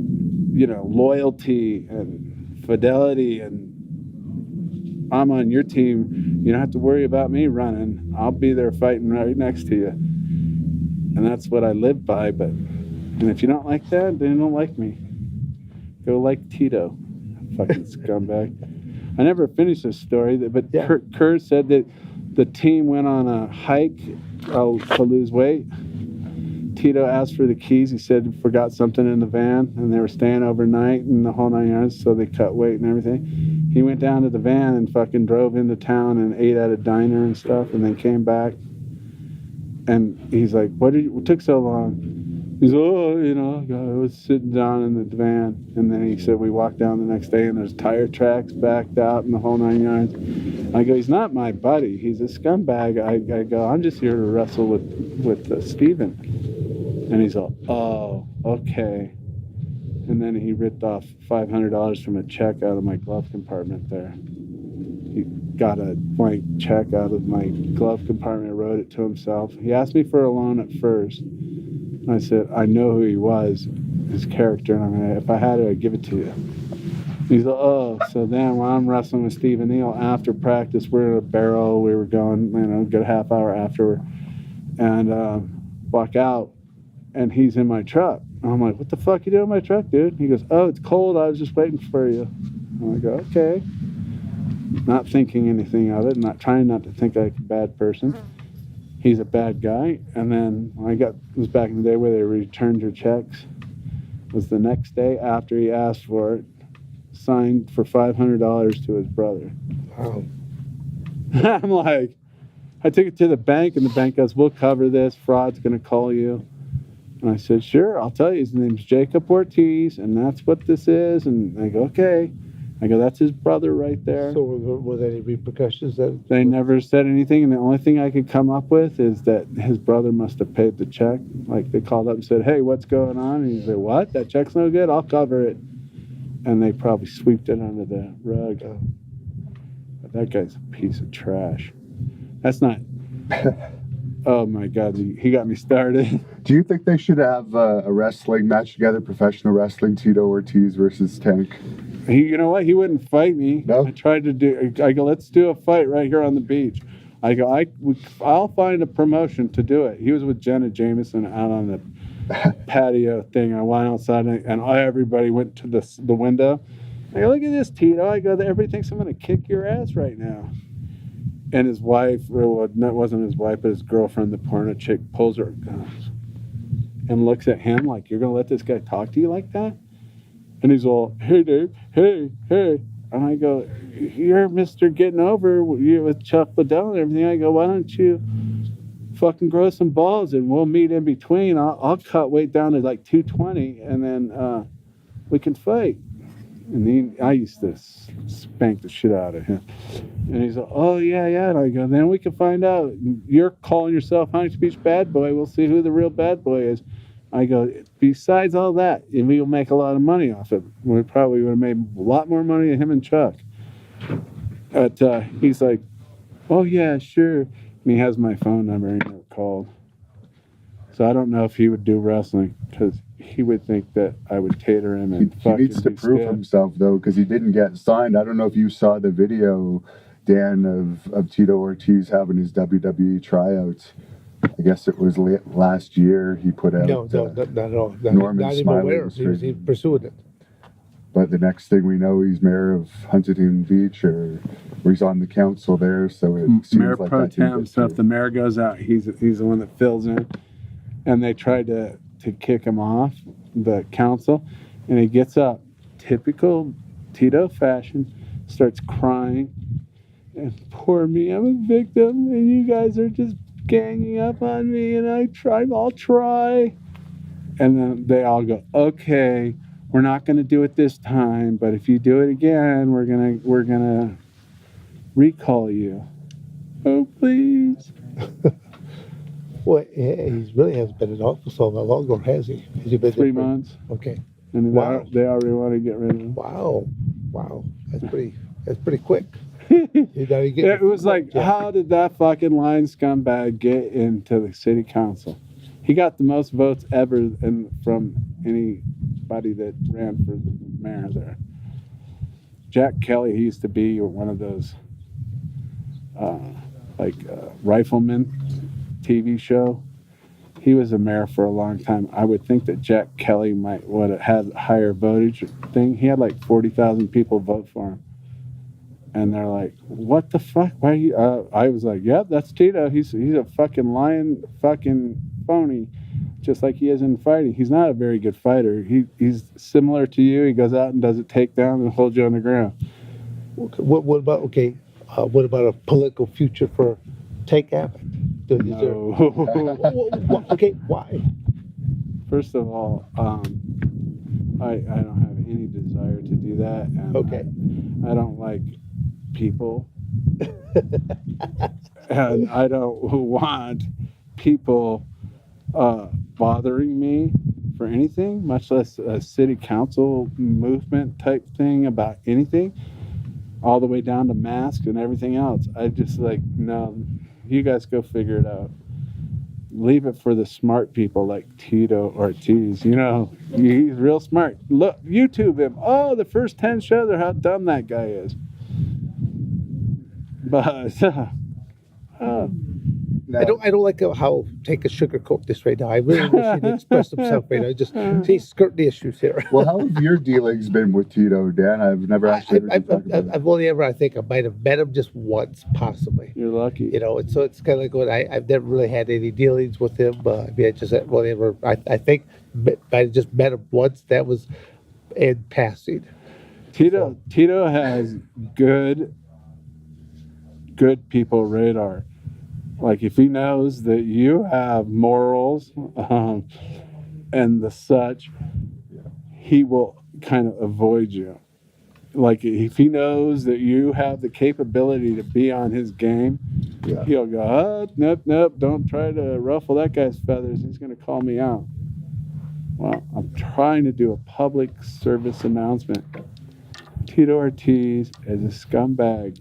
S1: loyalty and fidelity. And I'm on your team. You don't have to worry about me running. I'll be there fighting right next to you. And that's what I live by. And if you don't like that, then you don't like me. Go like Tito, fucking scumbag. I never finished this story, but
S2: Yeah.
S1: Kurt said that the team went on a hike to lose weight. Tito asked for the keys. He said he forgot something in the van, and they were staying overnight and the whole 9 yards, so they cut weight and everything. He went down to the van and fucking drove into town and ate at a diner and stuff, and then came back. And he's like, what took so long? He's, I was sitting down in the van. And then he said, we walked down the next day and there's tire tracks backed out and the whole 9 yards. I go, he's not my buddy. He's a scumbag. I go, I'm just here to wrestle with Steven. And he's all, oh, okay. And then he ripped off $500 from a check out of my glove compartment there. He got a blank check out of my glove compartment and wrote it to himself. He asked me for a loan at first. I said, I know who he was, his character, and if I had it, I'd give it to you. He's like, oh. So then when I'm wrestling with Steve Neal after practice, we're in a barrel. We were going, a good half hour afterward, and walk out, and he's in my truck. And I'm like, what the fuck you doing in my truck, dude? He goes, oh, it's cold. I was just waiting for you. And I go, okay. Not thinking anything of it, trying not to think like a bad person. He's a bad guy. And then when it was back in the day where they returned your checks, it was the next day after he asked for it, signed for $500 to his brother.
S2: Wow.
S1: I'm like, I took it to the bank, and the bank goes, we'll cover this. Fraud's going to call you. And I said, sure, I'll tell you. His name's Jacob Ortiz, and that's what this is. And I go, okay. I go, that's his brother right there.
S2: So were there any repercussions then?
S1: They never said anything, and the only thing I could come up with is that his brother must have paid the check. Like, they called up and said, hey, what's going on? And he said, what? That check's no good? I'll cover it. And they probably sweeped it under the rug. But that guy's a piece of trash. That's not... Oh, my God. He got me started.
S3: Do you think they should have a wrestling match together, professional wrestling, Tito Ortiz versus Tank?
S1: You know what? He wouldn't fight me.
S3: No?
S1: I tried to I go, let's do a fight right here on the beach. I go, I'll find a promotion to do it. He was with Jenna Jameson out on the patio thing. I went outside, and everybody went to the window. I go, look at this, Tito. I go, everybody thinks I'm going to kick your ass right now. And his wife, well, that wasn't his wife, but his girlfriend, the porno chick, pulls her and looks at him like, you're going to let this guy talk to you like that? And he's all, hey, Dave, hey. And I go, you're Mr. Getting Over you with Chuck Liddell and everything. I go, why don't you fucking grow some balls and we'll meet in between. I'll cut weight down to like 220 and then we can fight. And I used to spank the shit out of him. And he's like, oh, yeah, yeah. And I go, then we can find out. You're calling yourself Huntington Beach bad boy. We'll see who the real bad boy is. I go, besides all that, and we'll make a lot of money off it. We probably would have made a lot more money than him and Chuck. But he's like, oh, yeah, sure. And he has my phone number. He never called. So I don't know if he would do wrestling because he would think that I would tater him and
S3: He needs to prove himself, though, because he didn't get signed. I don't know if you saw the video, Dan, of Tito Ortiz having his WWE tryouts. I guess it was last year he put out.
S2: No, not at all.
S3: Norman
S2: not even
S3: Smiley
S2: aware.
S3: was
S2: He pursued it.
S3: But the next thing we know, he's mayor of Huntington Beach, or he's on the council there. So it seems
S1: Mayor
S3: like
S1: pro
S3: that can
S1: tem.
S3: get
S1: So if
S3: through.
S1: the mayor goes out, he's the one that fills in. And they tried to kick him off the council, and he gets up, typical Tito fashion, starts crying, and poor me, I'm a victim, and you guys are just ganging up on me, and I'll try. And then they all go, okay, we're not going to do it this time, but if you do it again, we're gonna recall you. Oh, please.
S2: Well, he really hasn't been in office so long, or has he? Has he been
S1: 3
S2: there for-
S1: months.
S2: Okay.
S1: And
S2: Wow.
S1: they already want to get rid of him.
S2: Wow. That's pretty quick.
S1: It was like, how did that fucking lying scumbag get into the city council? He got the most votes ever from anybody that ran for the mayor there. Jack Kelly, he used to be one of those rifleman TV show. He was a mayor for a long time. I would think that Jack Kelly would have had higher votage thing. He had like 40,000 people vote for him. And they're like, what the fuck? Why are you? I was like, yep, that's Tito. He's a fucking lying fucking phony, just like he is in fighting. He's not a very good fighter. He's similar to you. He goes out and does a takedown and holds you on the ground.
S2: What about a political future for Take Abbott?
S1: No.
S2: Okay, why?
S1: First of all, I don't have any desire to do that. And
S2: Okay.
S1: I don't like people. And I don't want people bothering me for anything, much less a city council movement type thing about anything, all the way down to masks and everything else. I just like, no, you guys go figure it out. Leave it for the smart people like Tito Ortiz. You know, he's real smart. Look, YouTube him. Oh, the first 10 shows are how dumb that guy is. But
S2: I don't like how Take a sugarcoat this right now. I really wish he'd express himself right now. Just he's skirting the issues here.
S3: Well, how have your dealings been with Tito, Dan? I've never actually heard you talk about it.
S2: I've only ever, I think I might have met him just once, possibly.
S1: you're lucky.
S2: You know, and so it's kind of like going. I've never really had any dealings with him. I mean, I think I just met him once. That was in passing.
S1: Tito has good people radar. Like if he knows that you have morals and the such, he will kind of avoid you. Like if he knows that you have the capability to be on his game,
S3: Yeah.
S1: he'll go, oh, nope, don't try to ruffle that guy's feathers. He's going to call me out. Well, I'm trying to do a public service announcement. Tito Ortiz is a scumbag.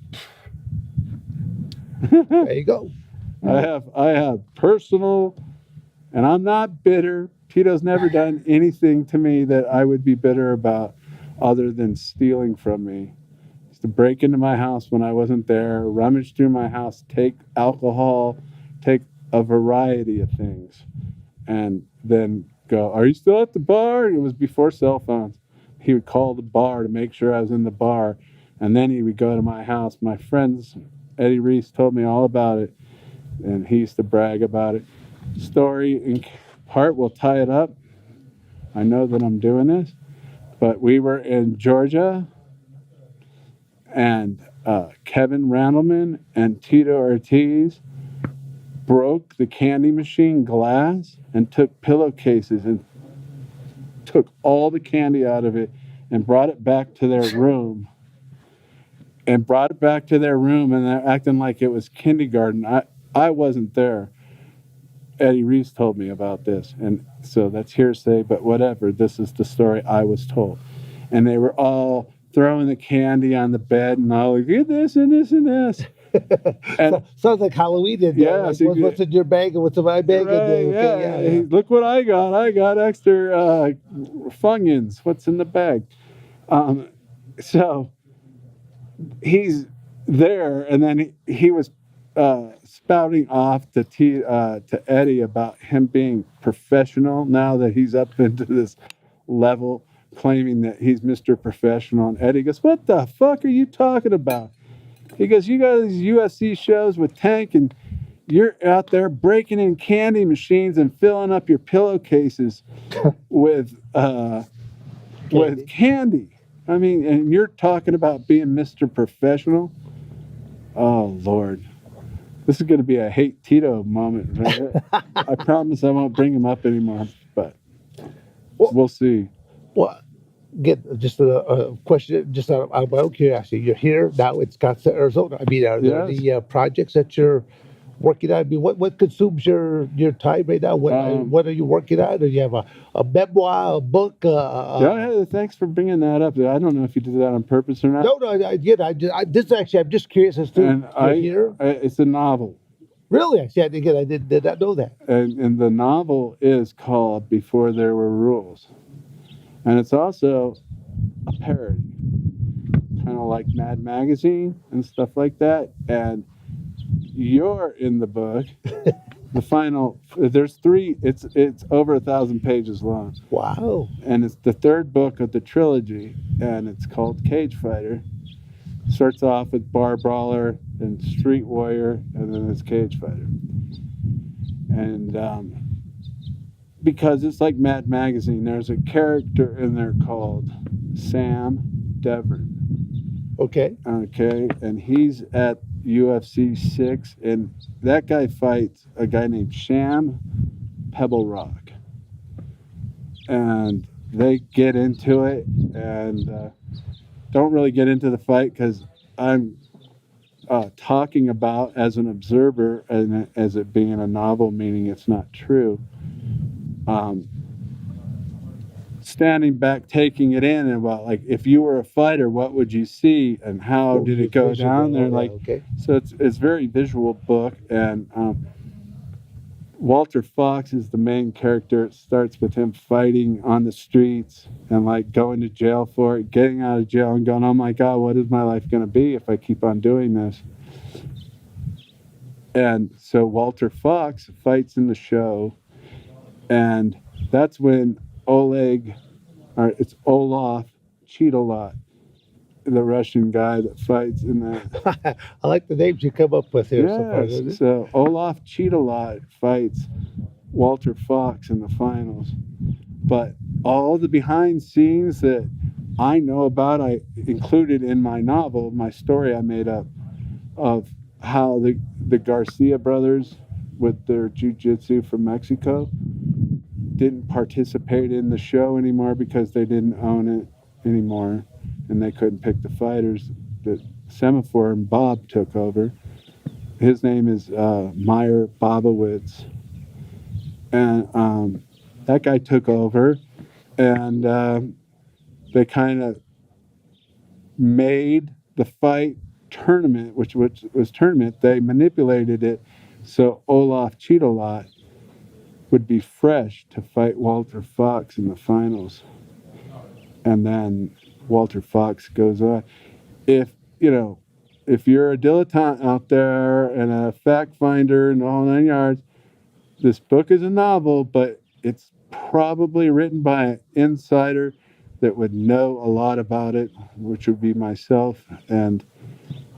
S2: There you go.
S1: I have personal, and I'm not bitter. Tito's never done anything to me that I would be bitter about other than stealing from me. He used to break into my house when I wasn't there, rummage through my house, take alcohol, take a variety of things, and then go, are you still at the bar? It was before cell phones. He would call the bar to make sure I was in the bar, and then he would go to my house. My friends, Eddie Reese, told me all about it. And he used to brag about it. Story in part will tie it up. I know that I'm doing this, but we were in Georgia, and Kevin Randleman and Tito Ortiz broke the candy machine glass and took pillowcases and took all the candy out of it and brought it back to their room. And they're acting like it was kindergarten. I wasn't there. Eddie Reese told me about this, and so that's hearsay, but whatever. This is the story I was told. And they were all throwing the candy on the bed and all like, get this and this and this. And
S2: Sounds like Halloween.
S1: Yeah,
S2: Like,
S1: so
S2: what's in your bag and what's in my bag?
S1: right,
S2: Yeah.
S1: Look what I got. I got extra Funyuns. What's in the bag? So he's there, and then he was spouting off to Eddie about him being professional now that he's up into this level, claiming that he's Mr. Professional. And Eddie goes, "What the fuck are you talking about?" He goes, "You got these UFC shows with Tank, and you're out there breaking in candy machines and filling up your pillowcases with candy. I mean, and you're talking about being Mr. Professional. Oh Lord, this is going to be a hate Tito moment. Right? I promise I won't bring him up anymore, but we'll see."
S2: Well, get just a question, just out of my own curiosity. You're here now in Scottsdale, Arizona. I mean, are there
S1: Yes.
S2: any projects that you're working on? I mean, what consumes your time right now? What are you working on? Do you have a memoir, a book?
S1: Yeah, thanks for bringing that up. I don't know if you did that on purpose or not.
S2: No, I'm just curious as to
S1: And
S2: you're here.
S1: It's a novel.
S2: Really? I did not know that.
S1: And the novel is called Before There Were Rules. And it's also a parody, kind of like Mad Magazine and stuff like that. And you're in the book. The final, there's 3, it's over 1,000 pages long.
S2: Wow.
S1: And it's the 3rd book of the trilogy, and it's called Cage Fighter. Starts off with Bar Brawler and Street Warrior, and then it's Cage Fighter. And because it's like Mad Magazine, there's a character in there called Sam Devon.
S2: Okay.
S1: Okay, and he's at UFC 6, and that guy fights a guy named Sham Pebble Rock. And they get into it, and don't really get into the fight because I'm talking about as an observer and as it being a novel, meaning it's not true. Standing back, taking it in, and about like if you were a fighter, what would you see, and how did it go down there? Like,
S2: okay.
S1: so it's very visual book, and Walter Fox is the main character. It starts with him fighting on the streets and like going to jail for it, getting out of jail and going, "Oh my God, what is my life going to be if I keep on doing this?" And so Walter Fox fights in the show, and that's when it's Olaf Cheetolot, the Russian guy that fights in that.
S2: I like the names you come up with here so far.
S1: Yes, so Olaf Cheetolot fights Walter Fox in the finals. But all the behind scenes that I know about, I included in my novel, my story I made up, of how the Garcia brothers with their jiu-jitsu from Mexico didn't participate in the show anymore because they didn't own it anymore and they couldn't pick the fighters. The Semaphore and Bob took over. His name is Meyer Bobowitz. And that guy took over, and they kind of made the fight tournament, which was tournament, they manipulated it so Olaf Cheetolot would be fresh to fight Walter Fox in the finals. And then Walter Fox goes on. If you're a dilettante out there and a fact finder and the whole 9 yards, this book is a novel, but it's probably written by an insider that would know a lot about it, which would be myself. And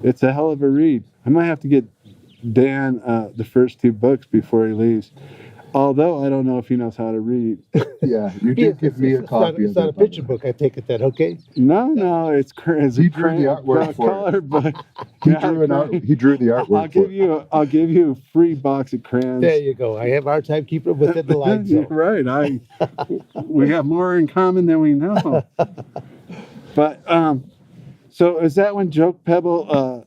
S1: it's a hell of a read. I might have to get Dan the first 2 books before he leaves. Although I don't know if he knows how to read.
S3: Yeah, you
S2: Yes,
S3: did give me a copy
S2: it's
S3: of
S2: not a
S3: it, by the
S2: picture
S3: way.
S2: book. I take it that, okay?
S1: No, it's a
S3: He drew the artwork for it.
S1: color book.
S3: He
S1: Yeah,
S3: drew an art. He drew the artwork for it.
S1: I'll give you a free box of
S2: There
S1: crayons.
S2: you go. I have a hard time keeping it within the line
S1: You're
S2: zone.
S1: right. We have more in common than we know. But so is that when Joke Pebble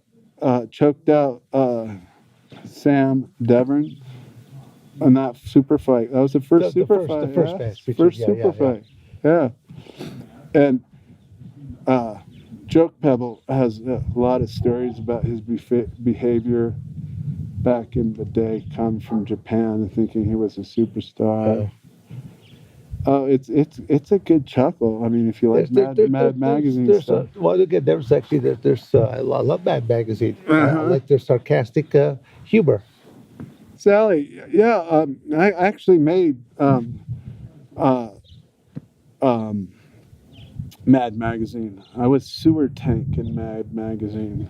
S1: choked out Sam Devon in that super fight? That was the first super fight.
S2: The first
S1: Yeah?
S2: match between,
S1: First
S2: yeah,
S1: super
S2: yeah, yeah.
S1: fight. Yeah. And Joke Pebble has a lot of stories about his behavior back in the day, coming from Japan and thinking he was a superstar. Oh, it's a good chuckle. I mean, if you like Mad Magazine stuff.
S2: Well, again, there's actually I love Mad Magazine. I
S1: Uh-huh.
S2: like their sarcastic humor.
S1: Sally, yeah, I actually made uh, um, Mad Magazine. I was sewer tank in Mad Magazine.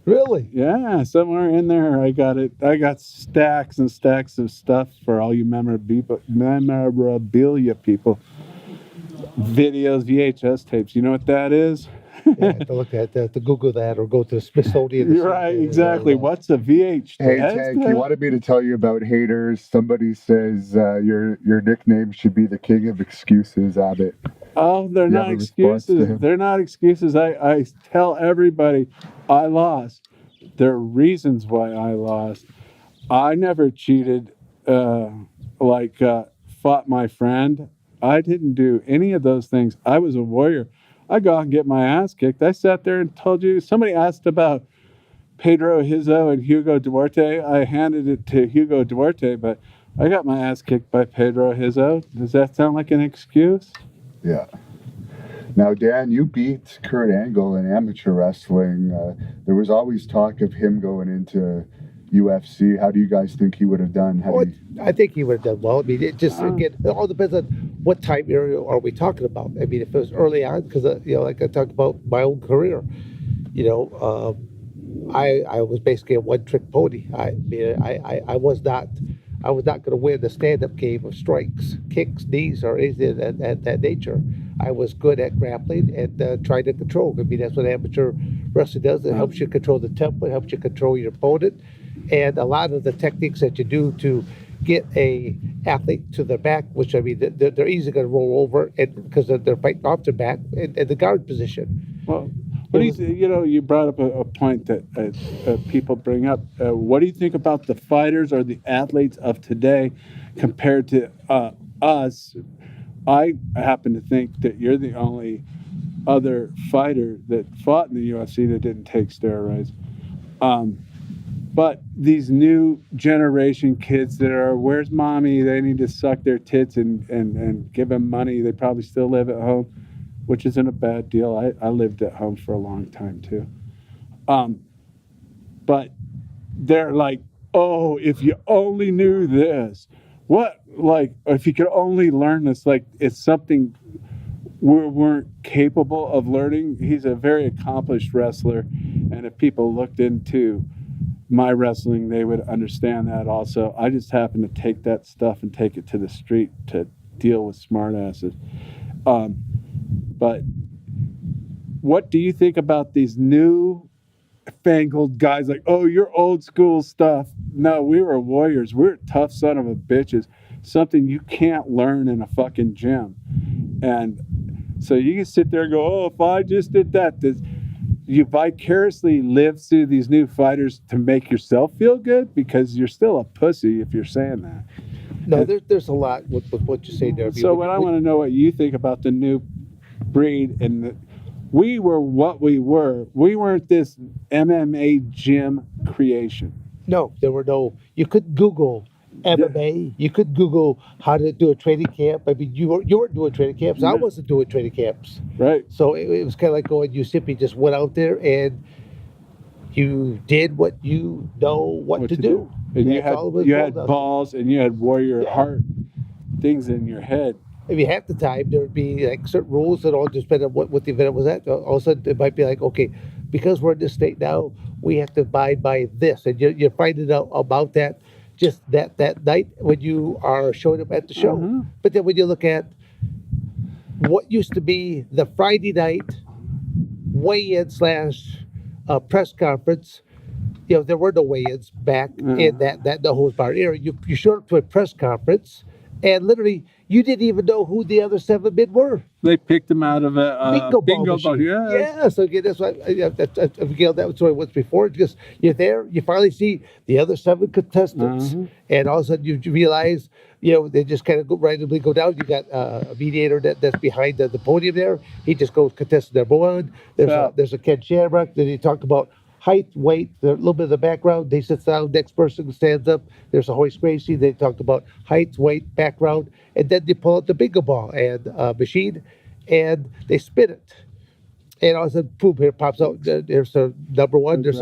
S2: Really?
S1: Yeah, somewhere in there I got it. I got stacks and stacks of stuff for all you memorabilia people. Videos, VHS tapes. You know what that is?
S2: Yeah, I have to look at that, to Google that, or go to the Smithsonian. To
S1: You're
S2: see
S1: right,
S2: what that is
S1: exactly.
S2: all about.
S1: What's a VHS
S3: Hey Tank, you
S1: tape?
S3: wanted me to tell you about haters. Somebody says your nickname should be the King of Excuses, Abbott.
S1: Oh, they're
S3: You have
S1: not
S3: a response to
S1: excuses.
S3: him?
S1: They're not excuses. I tell everybody I lost. There are reasons why I lost. I never cheated, uh, fought my friend. I didn't do any of those things. I was a warrior. I go out and get my ass kicked. I sat there and told you. Somebody asked about Pedro Hizzo and Hugo Duarte. I handed it to Hugo Duarte, but I got my ass kicked by Pedro Hizzo. Does that sound like an excuse?
S3: Yeah. Now, Dan, you beat Kurt Angle in amateur wrestling. There was always talk of him going into UFC. How do you guys think he would have done?
S2: Well, I think he would have done well. I mean, it just, again, it all depends on what time area are we talking about. I mean, if it was early on, because like I talked about my own career, you know, I was basically a one trick pony. I was not going to win the stand up game of strikes, kicks, knees, or anything that nature. I was good at grappling and trying to control. I mean, that's what amateur wrestling does. It helps you control the tempo, it helps you control your opponent, and a lot of the techniques that you do to get a athlete to their back, which I mean, they're easily going to roll over, and because they're fighting off their back in the guard position.
S1: Well, what do you you know? You brought up a point that people bring up. What do you think about the fighters or the athletes of today compared to us? I happen to think that you're the only other fighter that fought in the UFC that didn't take steroids. But these new generation kids that are, where's mommy? They need to suck their tits and give them money. They probably still live at home, which isn't a bad deal. I lived at home for a long time too. But they're like, oh, if you only knew this, what, like, if you could only learn this, like it's something we weren't capable of learning. He's a very accomplished wrestler, and if people looked into my wrestling, they would understand that also. I just happen to take that stuff and take it to the street to deal with smartasses. But what do you think about these new fangled guys like, oh, you're old school stuff? No, we were warriors. We're tough son of a bitches. Something you can't learn in a fucking gym. And so you can sit there and go, oh, if I just did that, you vicariously live through these new fighters to make yourself feel good, because you're still a pussy if you're saying that.
S2: No, there's a lot with what you say there.
S1: So I want to know what you think about the new breed. And we were what we were. We weren't this MMA gym creation.
S2: No, there were no. You could Google MMA. You could Google how to do a training camp. I mean, you weren't doing training camps. I wasn't doing training camps.
S1: Right.
S2: So it was kind of like going. You simply just went out there and you did what you know what to do.
S1: And
S2: That's all it was
S1: you
S2: boiled
S1: had
S2: down to.
S1: balls and you had warrior heart things in your head.
S2: Maybe half the time there would be like certain rules that all just depend on what the event was at. All of a sudden it might be like, okay, because we're in this state now, we have to abide by this, and you're finding out about that just that night when you are showing up at the show.
S1: Uh-huh.
S2: But then when you look at what used to be the Friday night weigh-in slash press conference, you know, there were no weigh-ins back in that no holds barred era. You showed up to a press conference, and literally you didn't even know who the other 7 men were.
S1: They picked him out of a
S2: Bingo ball.
S1: Yeah.
S2: Yeah. So again, that's why Gail, that was story once before. Because you're there, you finally see the other 7 contestants, and all of a sudden you realize, you know, they just kind of randomly go down. You got a mediator that's behind the podium there. He just goes contestant number 1. There's a Ken Shamrock. Then you talk about height, weight, a little bit of the background. They sit down, next person stands up. There's a Hoist Gracie. They talk about height, weight, background, and then they pull out the bingo ball and machine, and they spin it. And all of a sudden, boom! Here pops out. There's a number 1. There's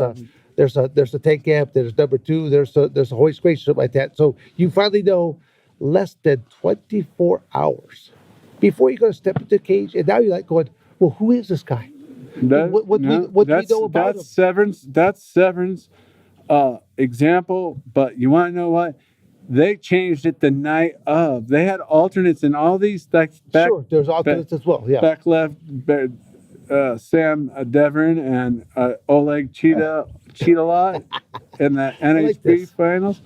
S2: a tank gap. There's number 2. There's a Hoist Gracie, something like that. So you finally know less than 24 hours before you're going to step into the cage, and now you're like going, well, who is this guy? What do we know about him?
S1: That's Severn's example. But you want to know what? They changed it the night of. They had alternates in all these.
S2: Sure, there's alternates as well. Yeah.
S1: Back left, Sam Devern and Oleg Cheetah in the NHP finals.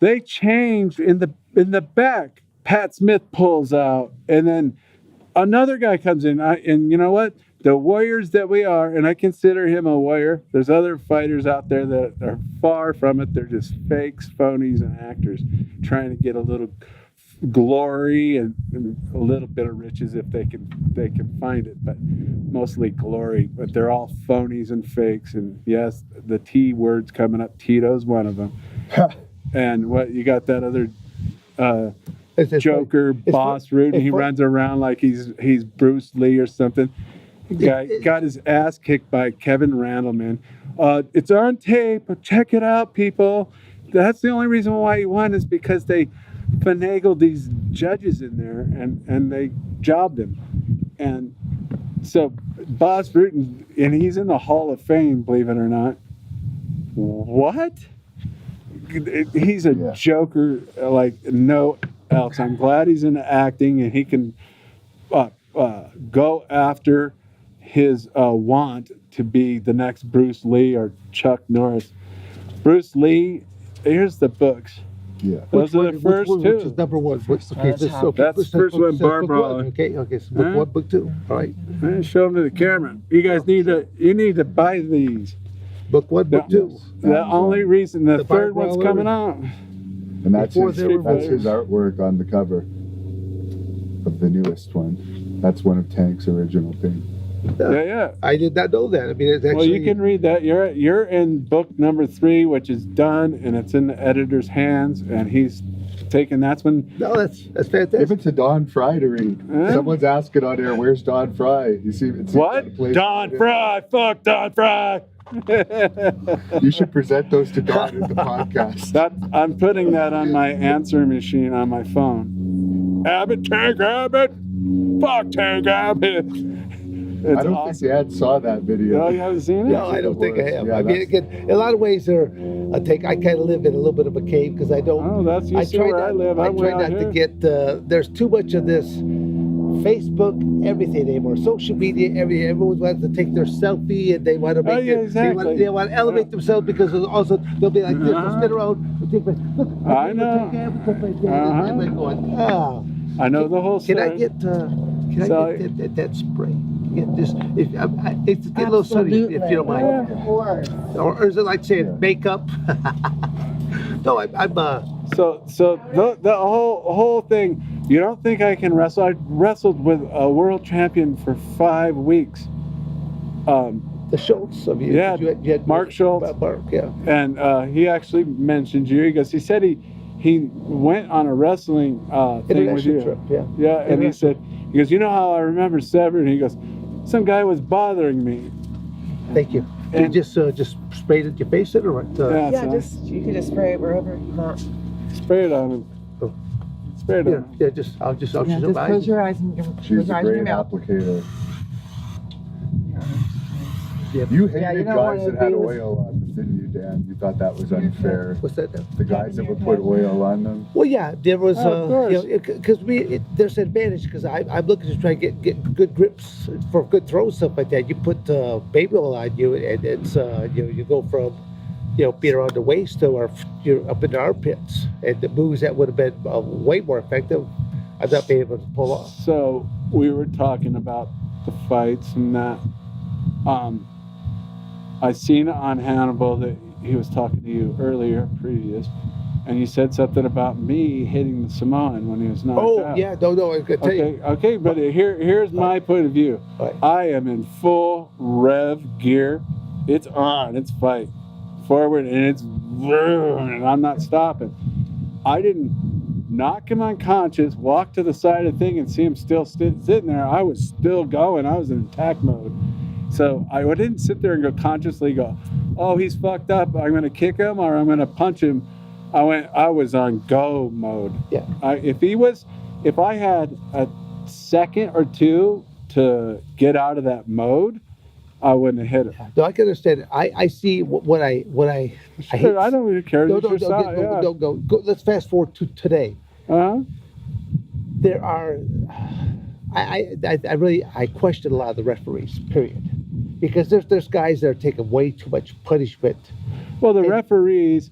S1: They changed in the back. Pat Smith pulls out, and then another guy comes in, and you know what? The warriors that we are, and I consider him a warrior. There's other fighters out there that are far from it. They're just fakes, phonies, and actors trying to get a little glory and a little bit of riches if they can find it, but mostly glory. But they're all phonies and fakes. And yes, the T word's coming up. Tito's one of them. And what you got that other Joker boss route, and he runs around like he's Bruce Lee or something. Guy got his ass kicked by Kevin Randall, man. It's on tape. Check it out, people. That's the only reason why he won is because they finagled these judges in there and they jobbed him. And so Boss Bruton, and he's in the Hall of Fame, believe it or not. What? He's a joker like no else. I'm glad he's into acting and he can go after his want to be the next Bruce Lee or Chuck Norris. Bruce Lee, here's the books.
S3: Yeah.
S1: Those are the first 2.
S2: Which is number 1?
S1: That's the first one, Barbara.
S2: Okay, so book 1, book 2. All right.
S1: Show them to the camera. You guys need to buy these.
S2: Book 1, book 2.
S1: The only reason the third one's coming out.
S3: And that's his artwork on the cover of the newest one. That's one of Tank's original things.
S1: Yeah.
S2: I did not know that. I mean, it's actually.
S1: Well, you can read that. You're in book number 3, which is done, and it's in the editor's hands, and he's taking. That's when.
S2: No, that's fantastic.
S3: Give it to Don Fry to read. Someone's asking on air, "Where's Don Fry?" You see,
S1: what? Don Fry. Fuck Don Fry.
S3: You should present those to Don in the podcast.
S1: I'm putting that on my answer machine on my phone. Abbott, Tank Abbott. Fuck Tank Abbott.
S3: I don't think Dad saw that video.
S1: No, you haven't seen it?
S2: No, I don't think I have. I mean, again, in a lot of ways, I kind of live in a little bit of a cave because I don't.
S1: Oh, that's you see where I live.
S2: I try not to get. There's too much of this Facebook, everything anymore. Social media, everything. Everyone wants to take their selfie and they want to make
S1: exactly.
S2: they want to elevate themselves because also they'll be like this, they'll spin around. Look,
S1: I know.
S2: I'm like going,
S1: I know the whole story.
S2: Can I get that spray? It's a little sunny, if you don't mind. Or is it like saying makeup? No, I'm.
S1: So the whole thing. You don't think I can wrestle? I wrestled with a world champion for 5 weeks.
S2: The Schultz of you.
S1: Yeah,
S2: you had
S1: Mark Schultz.
S2: Mark, yeah.
S1: And he actually mentioned you. He said he went on a wrestling thing with you.
S2: Trip, yeah.
S1: Yeah, and he goes, you know how I remember Severn? He goes, some guy was bothering me.
S2: Thank you. And you just sprayed it, you face it, or what?
S4: You can just spray it wherever you want.
S1: Spray it on him.
S2: Oh.
S1: Spray it on him.
S2: Yeah, I'll just
S4: close your eyes and
S3: She's a great
S4: mouth.
S3: applicator.
S2: Yeah.
S3: You hated guys that had oil on them, didn't you, Dan? and you thought that was unfair.
S2: What's that now?
S3: The guys that would put oil on them.
S2: Well, yeah, there was,
S1: of course.
S2: because there's an advantage because I'm looking to try to get good grips for good throws, stuff like that. You put baby oil on you, and it's you go from being around the waist to or you're up in the armpits, and the moves that would have been way more effective, I'm not being able to pull off.
S1: So we were talking about the fights and that. I seen on Hannibal that he was talking to you earlier, previous, and you said something about me hitting the Samoan when he was knocked
S2: Oh
S1: out.
S2: yeah, no, I could tell you.
S1: Okay, but here's my point of view.
S2: Right.
S1: I am in full rev gear. It's on. It's fight forward, and it's and I'm not stopping. I didn't knock him unconscious, walk to the side of the thing, and see him still sitting there. I was still going. I was in attack mode. So I didn't sit there and consciously go, oh, he's fucked up, I'm going to kick him or I'm going to punch him. I was on go mode.
S2: Yeah.
S1: If I had a second or two to get out of that mode, I wouldn't have hit him.
S2: No, I can understand it. I see what I
S1: Sure, I don't really care.
S2: No,
S1: It's your side, yeah.
S2: go. Let's fast forward to today.
S1: Uh-huh.
S2: There are, I question a lot of the referees. Period, because there's guys that are taking way too much punishment.
S1: Well, the referees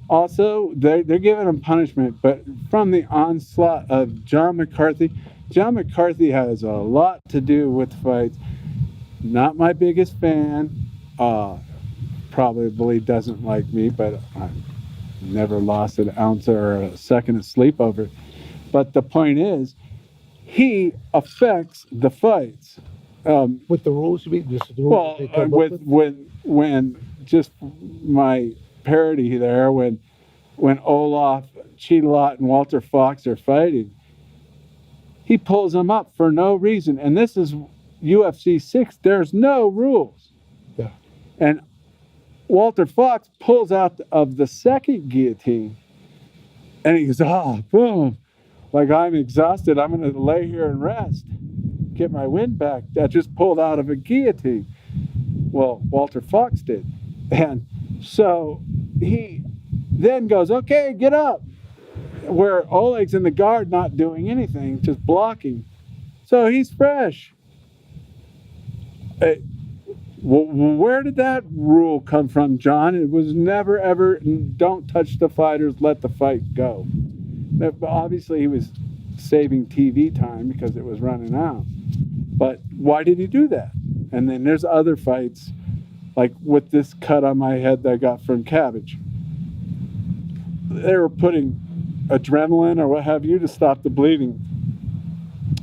S1: also they're giving them punishment, but from the onslaught of John McCarthy. John McCarthy has a lot to do with fights. Not my biggest fan. Probably doesn't like me, but I've never lost an ounce or a second of sleep over it. But the point is, he affects the fights.
S2: With the rules, you mean? Just the rules
S1: Well,
S2: they come up with?
S1: when just my parody there, when Olaf, Cheetalot, and Walter Fox are fighting, he pulls them up for no reason. And this is UFC 6. There's no rules.
S2: Yeah.
S1: And Walter Fox pulls out of the second guillotine, and he goes, boom. Like, I'm exhausted. I'm going to lay here and rest. Get my wind back. That just pulled out of a guillotine. Well, Walter Fox did. And so he then goes, okay, get up. Where Oleg's in the guard not doing anything, just blocking. So he's fresh. Where did that rule come from, John? It was never, ever, don't touch the fighters, let the fight go. Obviously, he was saving TV time because it was running out. But why did he do that? And then there's other fights, like with this cut on my head that I got from Cabbage. They were putting adrenaline or what have you to stop the bleeding.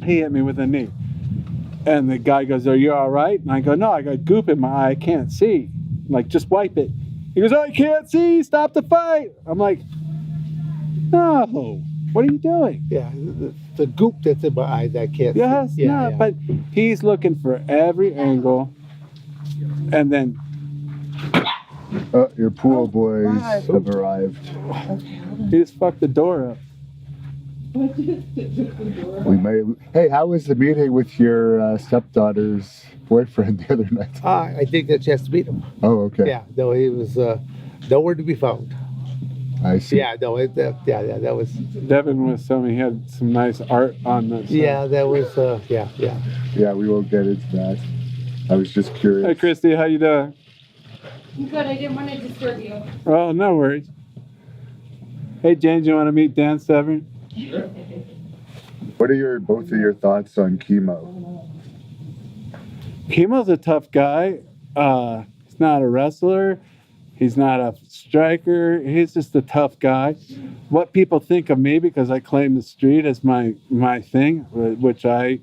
S1: He hit me with a knee. And the guy goes, are you all right? And I go, no, I got goop in my eye. I can't see. I'm like, just wipe it. He goes, oh, I can't see. Stop the fight. I'm like, no. What are you doing?
S2: Yeah, the goop that's in my eyes, I can't see.
S1: Yes,
S2: Yeah,
S1: no, but he's looking for every angle. And then,
S3: Your pool boys have arrived.
S1: he just fucked the door up.
S3: Hey, how was the meeting with your stepdaughter's boyfriend the other night?
S2: I didn't get a chance to meet him.
S3: Oh, okay.
S2: Yeah, no, he was nowhere to be found.
S3: I see.
S2: Yeah, no, that was.
S1: Devin was telling me he had some nice art on this.
S2: Yeah, that was. Yeah.
S3: Yeah, we won't get into that. I was just curious.
S1: Hey, Christy, how you doing?
S5: Good, I didn't want to disturb you.
S1: Oh, no worries. Hey, James, you want to meet Dan Severn?
S3: What are both of your thoughts on Chemo?
S1: Chemo's a tough guy. He's not a wrestler. He's not a striker. He's just a tough guy. What people think of me, because I claim the street as my thing, which I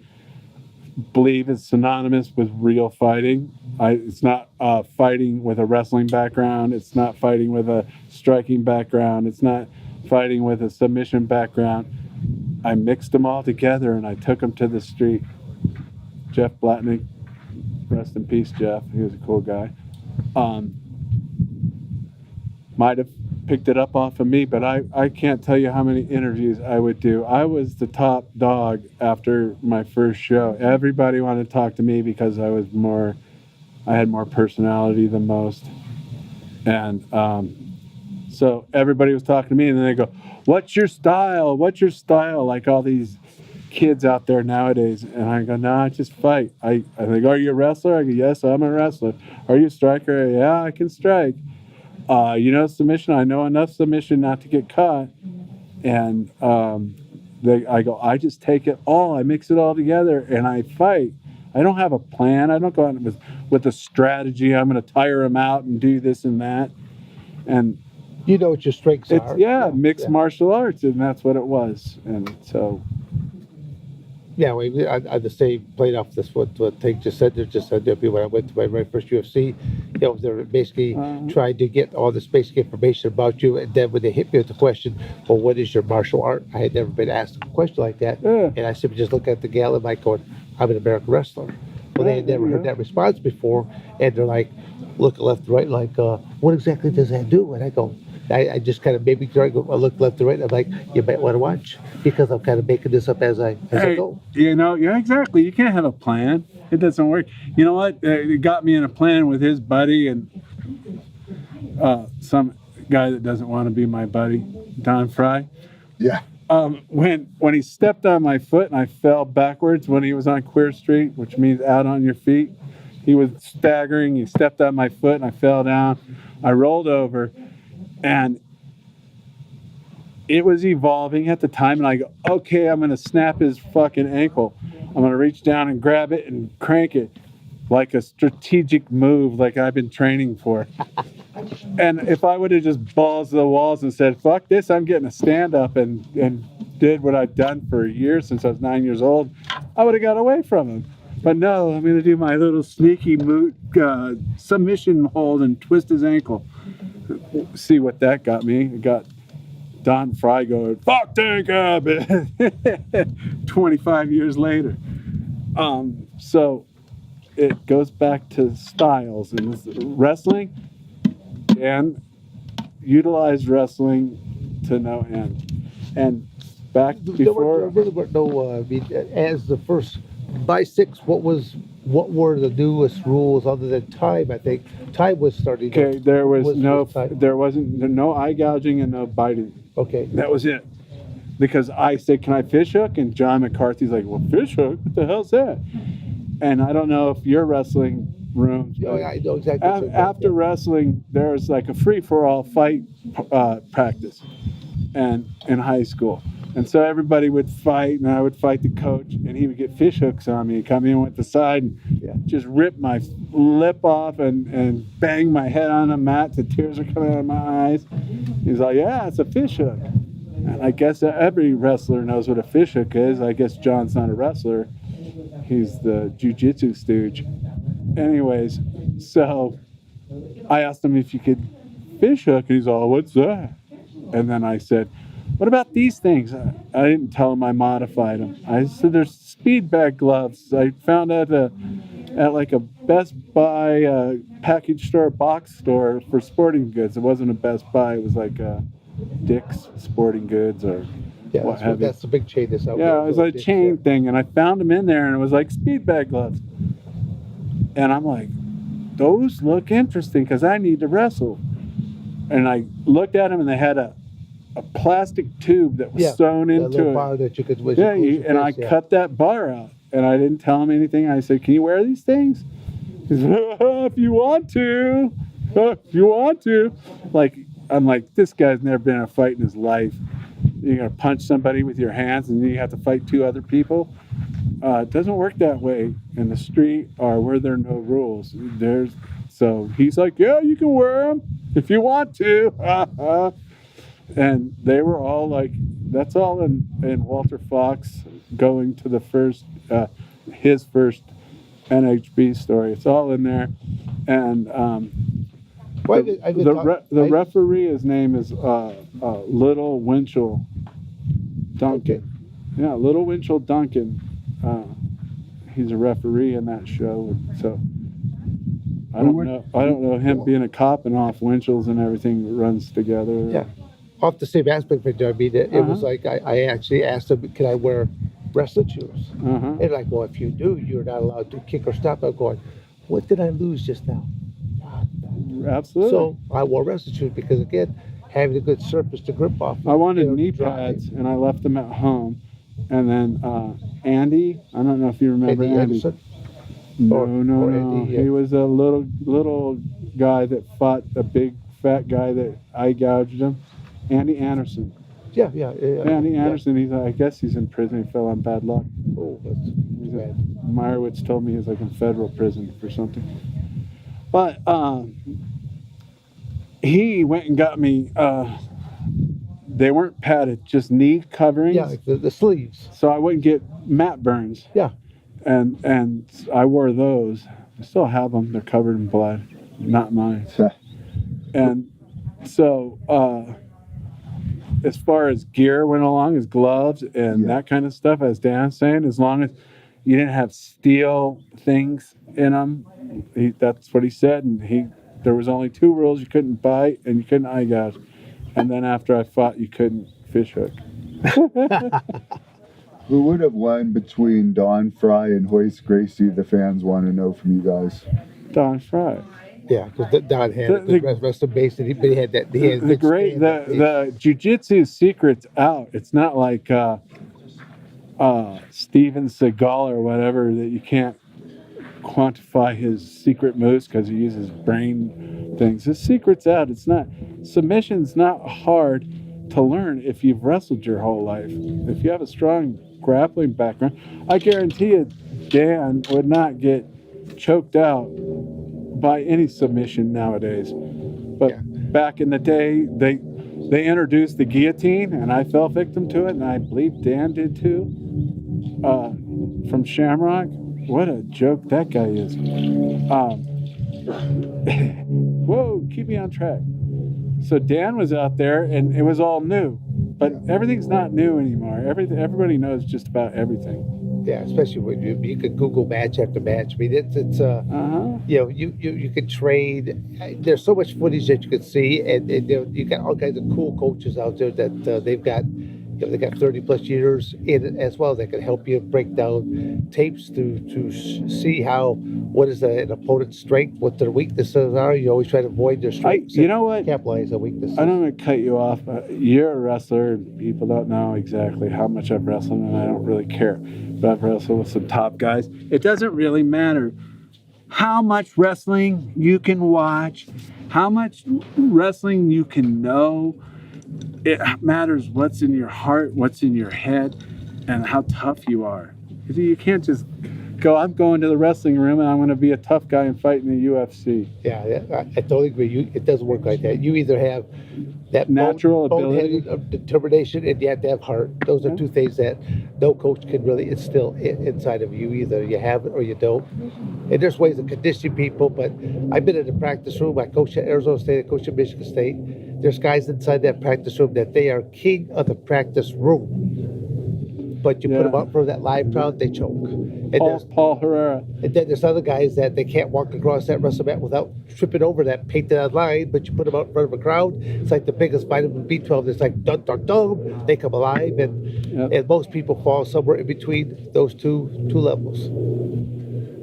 S1: believe is synonymous with real fighting. It's not fighting with a wrestling background. It's not fighting with a striking background. It's not fighting with a submission background. I mixed them all together and I took them to the street. Jeff Blatnick, rest in peace, Jeff. He was a cool guy. Might have picked it up off of me, but I can't tell you how many interviews I would do. I was the top dog after my first show. Everybody wanted to talk to me because I had more personality than most. And so everybody was talking to me, and then they go, "What's your style? What's your style?" Like all these kids out there nowadays. And I go, "No, I just fight." I think, "Are you a wrestler?" I go, "Yes, I'm a wrestler." "Are you a striker?" "Yeah, I can strike." You know submission? "I know enough submission not to get caught." And I go, "I just take it all. I mix it all together, and I fight. I don't have a plan. I don't go out with a strategy. I'm going to tire him out and do this and that." And
S2: You know what your strengths
S1: it's
S2: are.
S1: mixed martial arts, and that's what it was. And so
S2: Yeah, I the same played off this what Tank just said. There just said there when I went to my very first UFC, they're basically trying to get all this basic information about you, and then when they hit me with the question, "Well, what is your martial art?" I had never been asked a question like that,
S1: Yeah.
S2: and I simply just look at the gal and like going, "I'm an American wrestler." Well, they had never heard that response before, and they're like, looking left and right, like, "What exactly does that do?" And I go, I just kind of maybe I look left and right. And I'm like, "You might want to watch because I'm kind of making this up as I go."
S1: yeah, exactly. You can't have a plan. It doesn't work. You know what? It got me in a plan with his buddy and some guy that doesn't want to be my buddy, Don Fry.
S3: Yeah.
S1: When he stepped on my foot and I fell backwards when he was on Queer Street, which means out on your feet, he was staggering. He stepped on my foot and I fell down. I rolled over, and it was evolving at the time. And I go, "Okay, I'm going to snap his fucking ankle. I'm going to reach down and grab it and crank it like a strategic move, like I've been training for." And if I would have just balls to the walls and said, "Fuck this, I'm getting a stand up," and did what I've done for years since I was 9 years old, I would have got away from him. But no, I'm going to do my little sneaky submission hold and twist his ankle. See what that got me? It got Don Fry going, "Fuck Tank Abbott," 25 years later. So it goes back to styles and wrestling, and utilize wrestling to no end. And back before,
S2: There really weren't no. As the first by six, what were the newest rules other than time? I think time was starting.
S1: okay, there was
S2: time.
S1: there wasn't no eye gouging and no biting.
S2: Okay.
S1: That was it. Because I said, "Can I fish hook?" And John McCarthy's like, "Well, fish hook? What the hell's that?" And I don't know if your wrestling rooms.
S2: Yeah, I know exactly. what you're saying.
S1: After wrestling, there's like a free-for-all fight practice, and in high school, and so everybody would fight, and I would fight the coach, and he would get fish hooks on me, come in with the side, and just rip my lip off, and bang my head on the mat. The tears are coming out of my eyes. He's like, "Yeah, it's a fish hook." And I guess every wrestler knows what a fish hook is. I guess John's not a wrestler. He's the jiu-jitsu stooge. Anyways, so I asked him if you could fish hook, and he's all, "What's that?" And then I said, "What about these things?" I didn't tell him I modified them. I said, "There's speed bag gloves I found at like a Best Buy package store, box store for sporting goods." It wasn't a Best Buy. It was like a Dick's Sporting Goods or what have you.
S2: That's the big chain that's out there.
S1: Yeah, it was a chain thing, and I found them in there, and it was like speed bag gloves. And I'm like, "Those look interesting because I need to wrestle." And I looked at them, and they had a plastic tube that was sewn into it.
S2: Bar that you could,
S1: And I cut that bar out, and I didn't tell him anything. I said, "Can you wear these things?" He said, "If you want to, if you want to." Like, I'm like, this guy's never been in a fight in his life. You're gonna punch somebody with your hands, and then you have to fight two other people. It doesn't work that way in the street or where there are no rules. So he's like, "Yeah, you can wear them if you want to." And they were all like, that's all in Walter Fox going to the his first NHB story. It's all in there. And the referee, his name is Little Winchell Duncan.
S2: Okay.
S1: Yeah, Little Winchell Duncan. He's a referee in that show. So I don't know him being a cop and off Winchell's and everything runs together.
S2: Yeah. Off the same aspect of it, I mean, it was like I actually asked him, "Can I wear wrestling shoes?" And like, "Well, if you do, you're not allowed to kick or stop." I'm going, "What did I lose just now?"
S1: absolutely.
S2: So I wore wrestling shoes because, again, having a good surface to grip off.
S1: I wanted
S2: you know,
S1: knee
S2: dry.
S1: pads, and I left them at home. And then Andy, I don't know if you remember
S2: Andy
S1: Andy.
S2: Anderson.
S1: No,
S2: or
S1: no.
S2: Andy,
S1: He was a little guy that fought a big fat guy that eye gouged him. Andy Anderson.
S2: Yeah.
S1: Andy Anderson. I guess he's in prison. He fell on bad luck.
S2: Oh, that's
S1: He's
S2: bad.
S1: Meyerowitz told me he's like in federal prison for something. But he went and got me. They weren't padded, just knee coverings.
S2: Yeah, like the sleeves.
S1: So I wouldn't get mat burns.
S2: Yeah.
S1: And I wore those. I still have them. They're covered in blood. Not mine. And so as far as gear went along, as gloves and that kind of stuff, as Dan's saying, as long as you didn't have steel things in them, that's what he said. And there was only 2 rules: you couldn't bite and you couldn't eye gouge. And then after I fought, you couldn't fish hook.
S3: Who would have won between Don Fry and Hoist Gracie? The fans want to know from you guys.
S1: Don Fry.
S2: Yeah, because Don had the rest of base, but he had that. He had
S1: The jiu-jitsu secret's out. It's not like Steven Seagal or whatever that you can't quantify his secret moves because he uses brain things. His secret's out. It's not. Submission's not hard to learn if you've wrestled your whole life. If you have a strong grappling background, I guarantee you Dan would not get choked out by any submission nowadays. But back in the day, they introduced the guillotine, and I fell victim to it, and I believe Dan did too. From Shamrock, what a joke that guy is. Whoa, keep me on track. So Dan was out there, and it was all new, but everything's not new anymore. Everybody knows just about everything.
S2: Yeah, especially when you could Google match after match. I mean, it's you know, you could trade. There's so much footage that you could see, and you got all kinds of cool coaches out there that they've got. They got 30 plus years in it as well. That can help you break down tapes to see what is an opponent's strength, what their weaknesses are. You always try to avoid their strengths.
S1: You know what?
S2: Capitalize on weaknesses.
S1: I don't want to cut you off. You're a wrestler, and people don't know exactly how much I've wrestled, and I don't really care. But I've wrestled with some top guys. It doesn't really matter how much wrestling you can watch, how much wrestling you can know. It matters what's in your heart, what's in your head, and how tough you are. You can't just go, I'm going to the wrestling room and I'm going to be a tough guy and fight in the UFC.
S2: Yeah, I totally agree. It doesn't work like that. You either have that
S1: natural ability
S2: of determination, and you have to have heart. Those are 2 things that no coach can really instill inside of you. Either you have it or you don't. And there's ways of conditioning people, but I've been in the practice room. I coached at Arizona State, I coached at Michigan State. There's guys inside that practice room that they are king of the practice room. But you put them out for that live crowd, they choke. And
S1: Paul Herrera.
S2: And then there's other guys that they can't walk across that wrestle mat without tripping over that painted out line, but you put them out in front of a crowd, it's like the biggest vitamin B12. It's like dun dun dun. They come alive, and most people fall somewhere in between those two levels.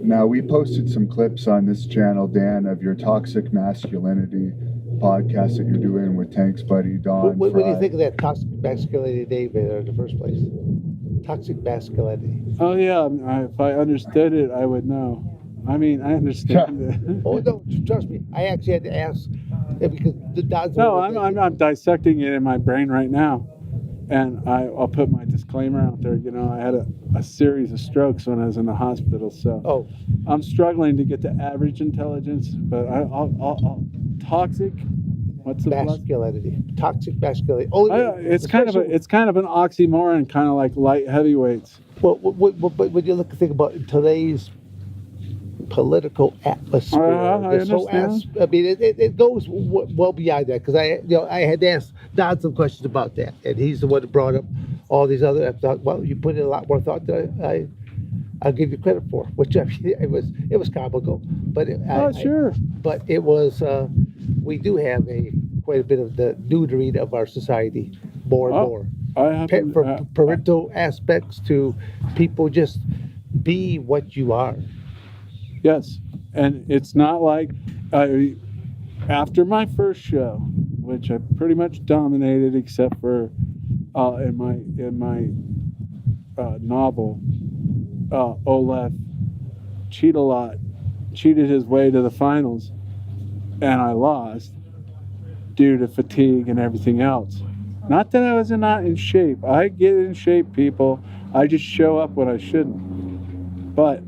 S3: Now, we posted some clips on this channel, Dan, of your Toxic Masculinity podcast that you're doing with Tank's buddy Don.
S2: What do you think of that toxic masculinity name in the first place? Toxic masculinity.
S1: Oh yeah, if I understood it, I would know. I mean, I understand it.
S2: Oh no, trust me. I actually had to ask because the Don's.
S1: No, I'm dissecting it in my brain right now, and I'll put my disclaimer out there. You know, I had a series of strokes when I was in the hospital, so I'm struggling to get to average intelligence. But I'll toxic. What's the
S2: masculinity? Toxic masculinity.
S1: It's kind of an oxymoron, kind of like light heavyweights.
S2: Well, when you think about today's political atmosphere,
S1: I understand.
S2: I mean, it goes well beyond that because I had to ask Don some questions about that, and he's the one that brought up all these other. I thought, well, you put in a lot more thought than I'll give you credit for, which I mean, it was comical, but
S1: sure.
S2: But it was. We do have quite a bit of the neutering of our society, more and more. From parental aspects to people just be what you are.
S1: Yes, and it's not like after my first show, which I pretty much dominated, except for in my novel, Olaf cheated his way to the finals, and I lost due to fatigue and everything else. Not that I was not in shape. I get in shape, people. I just show up when I shouldn't. But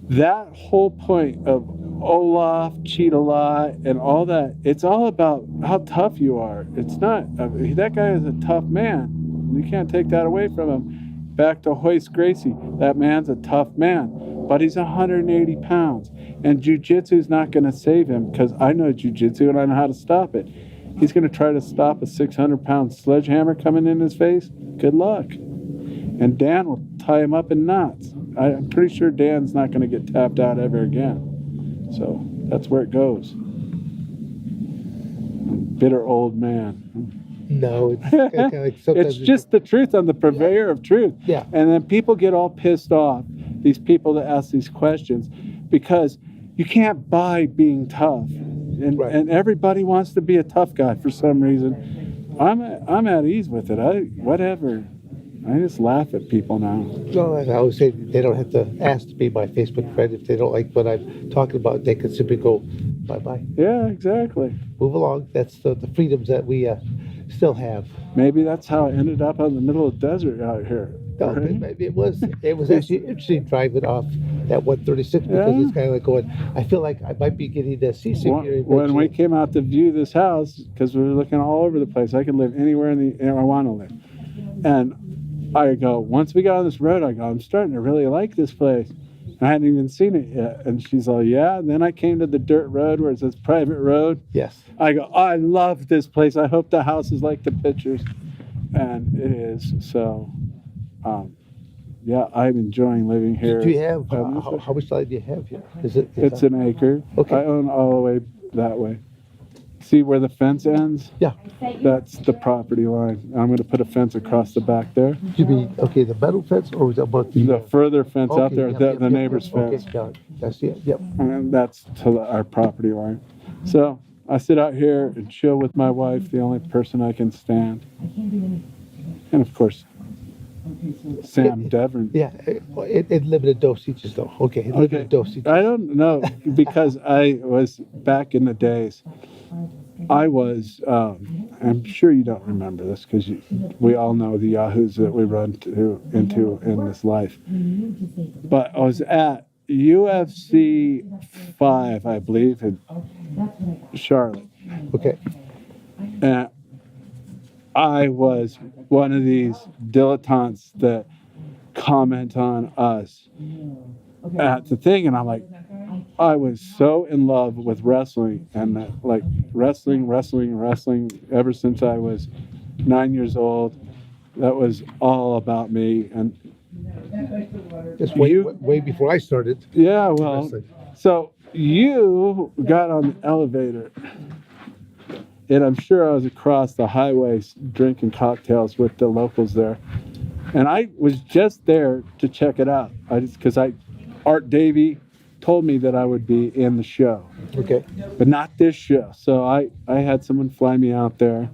S1: that whole point of Olaf, cheat a lot, and all that, it's all about how tough you are. It's not, that guy is a tough man. You can't take that away from him. Back to Hoist Gracie, that man's a tough man, but he's 180 pounds. And jiu-jitsu's not going to save him, because I know jiu-jitsu and I know how to stop it. He's going to try to stop a 600-pound sledgehammer coming in his face. Good luck. And Dan will tie him up in knots. I'm pretty sure Dan's not going to get tapped out ever again. So that's where it goes. Bitter old man.
S2: No, it's kind of like sometimes
S1: It's just the truth. I'm the purveyor of truth.
S2: Yeah.
S1: And then people get all pissed off, these people that ask these questions, because you can't buy being tough. And,
S2: Right.
S1: and everybody wants to be a tough guy for some reason. I'm at ease with it. Whatever. I just laugh at people now.
S2: No, I always say they don't have to ask to be my Facebook friend. If they don't like what I'm talking about, they can simply go bye-bye.
S1: Yeah, exactly.
S2: Move along. That's the freedoms that we still have.
S1: Maybe that's how I ended up in the middle of the desert out here.
S2: No,
S1: right?
S2: but it was actually interesting driving off that 136 because
S1: Yeah.
S2: it's kind of like going. I feel like I might be getting seasick here.
S1: When we came out to view this house, because we were looking all over the place, I could live anywhere I want to live. And I go, once we got on this road, I go, I'm starting to really like this place. I hadn't even seen it yet. And she's all, yeah. And then I came to the dirt road where it says private road.
S2: Yes.
S1: I go, I love this place. I hope the house is like the pictures. And it is. So, yeah, I'm enjoying living here.
S2: Do you have how much land do you have here?
S1: It's an acre.
S2: Okay.
S1: I own all the way that way. See where the fence ends?
S2: Yeah.
S1: That's the property line. I'm going to put a fence across the back there.
S2: You mean the metal fence or is it about
S1: The further fence out there,
S2: yep,
S1: the
S2: yep,
S1: neighbor's
S2: yep,
S1: fence.
S2: Okay, got it. That's it. Yep.
S1: And that's to our property line. So I sit out here and chill with my wife, the only person I can stand. And of course, Sam Devon.
S2: Yeah. It limited dosages though. Okay. Limited dosages.
S1: I don't know, because I was back in the days. I was, I'm sure you don't remember this because we all know the yahoos that we run into in this life. But I was at UFC 5, I believe, in Charlotte.
S2: Okay.
S1: And I was one of these dilettantes that comment on us at the thing, and I'm like, I was so in love with wrestling and like wrestling ever since I was 9 years old. That was all about me. And
S2: That's way before I started.
S1: yeah, well,
S2: wrestling.
S1: so you got on the elevator, and I'm sure I was across the highway drinking cocktails with the locals there. And I was just there to check it out. Because Art Davey told me that I would be in the show,
S2: Okay.
S1: but not this show. So I had someone fly me out there.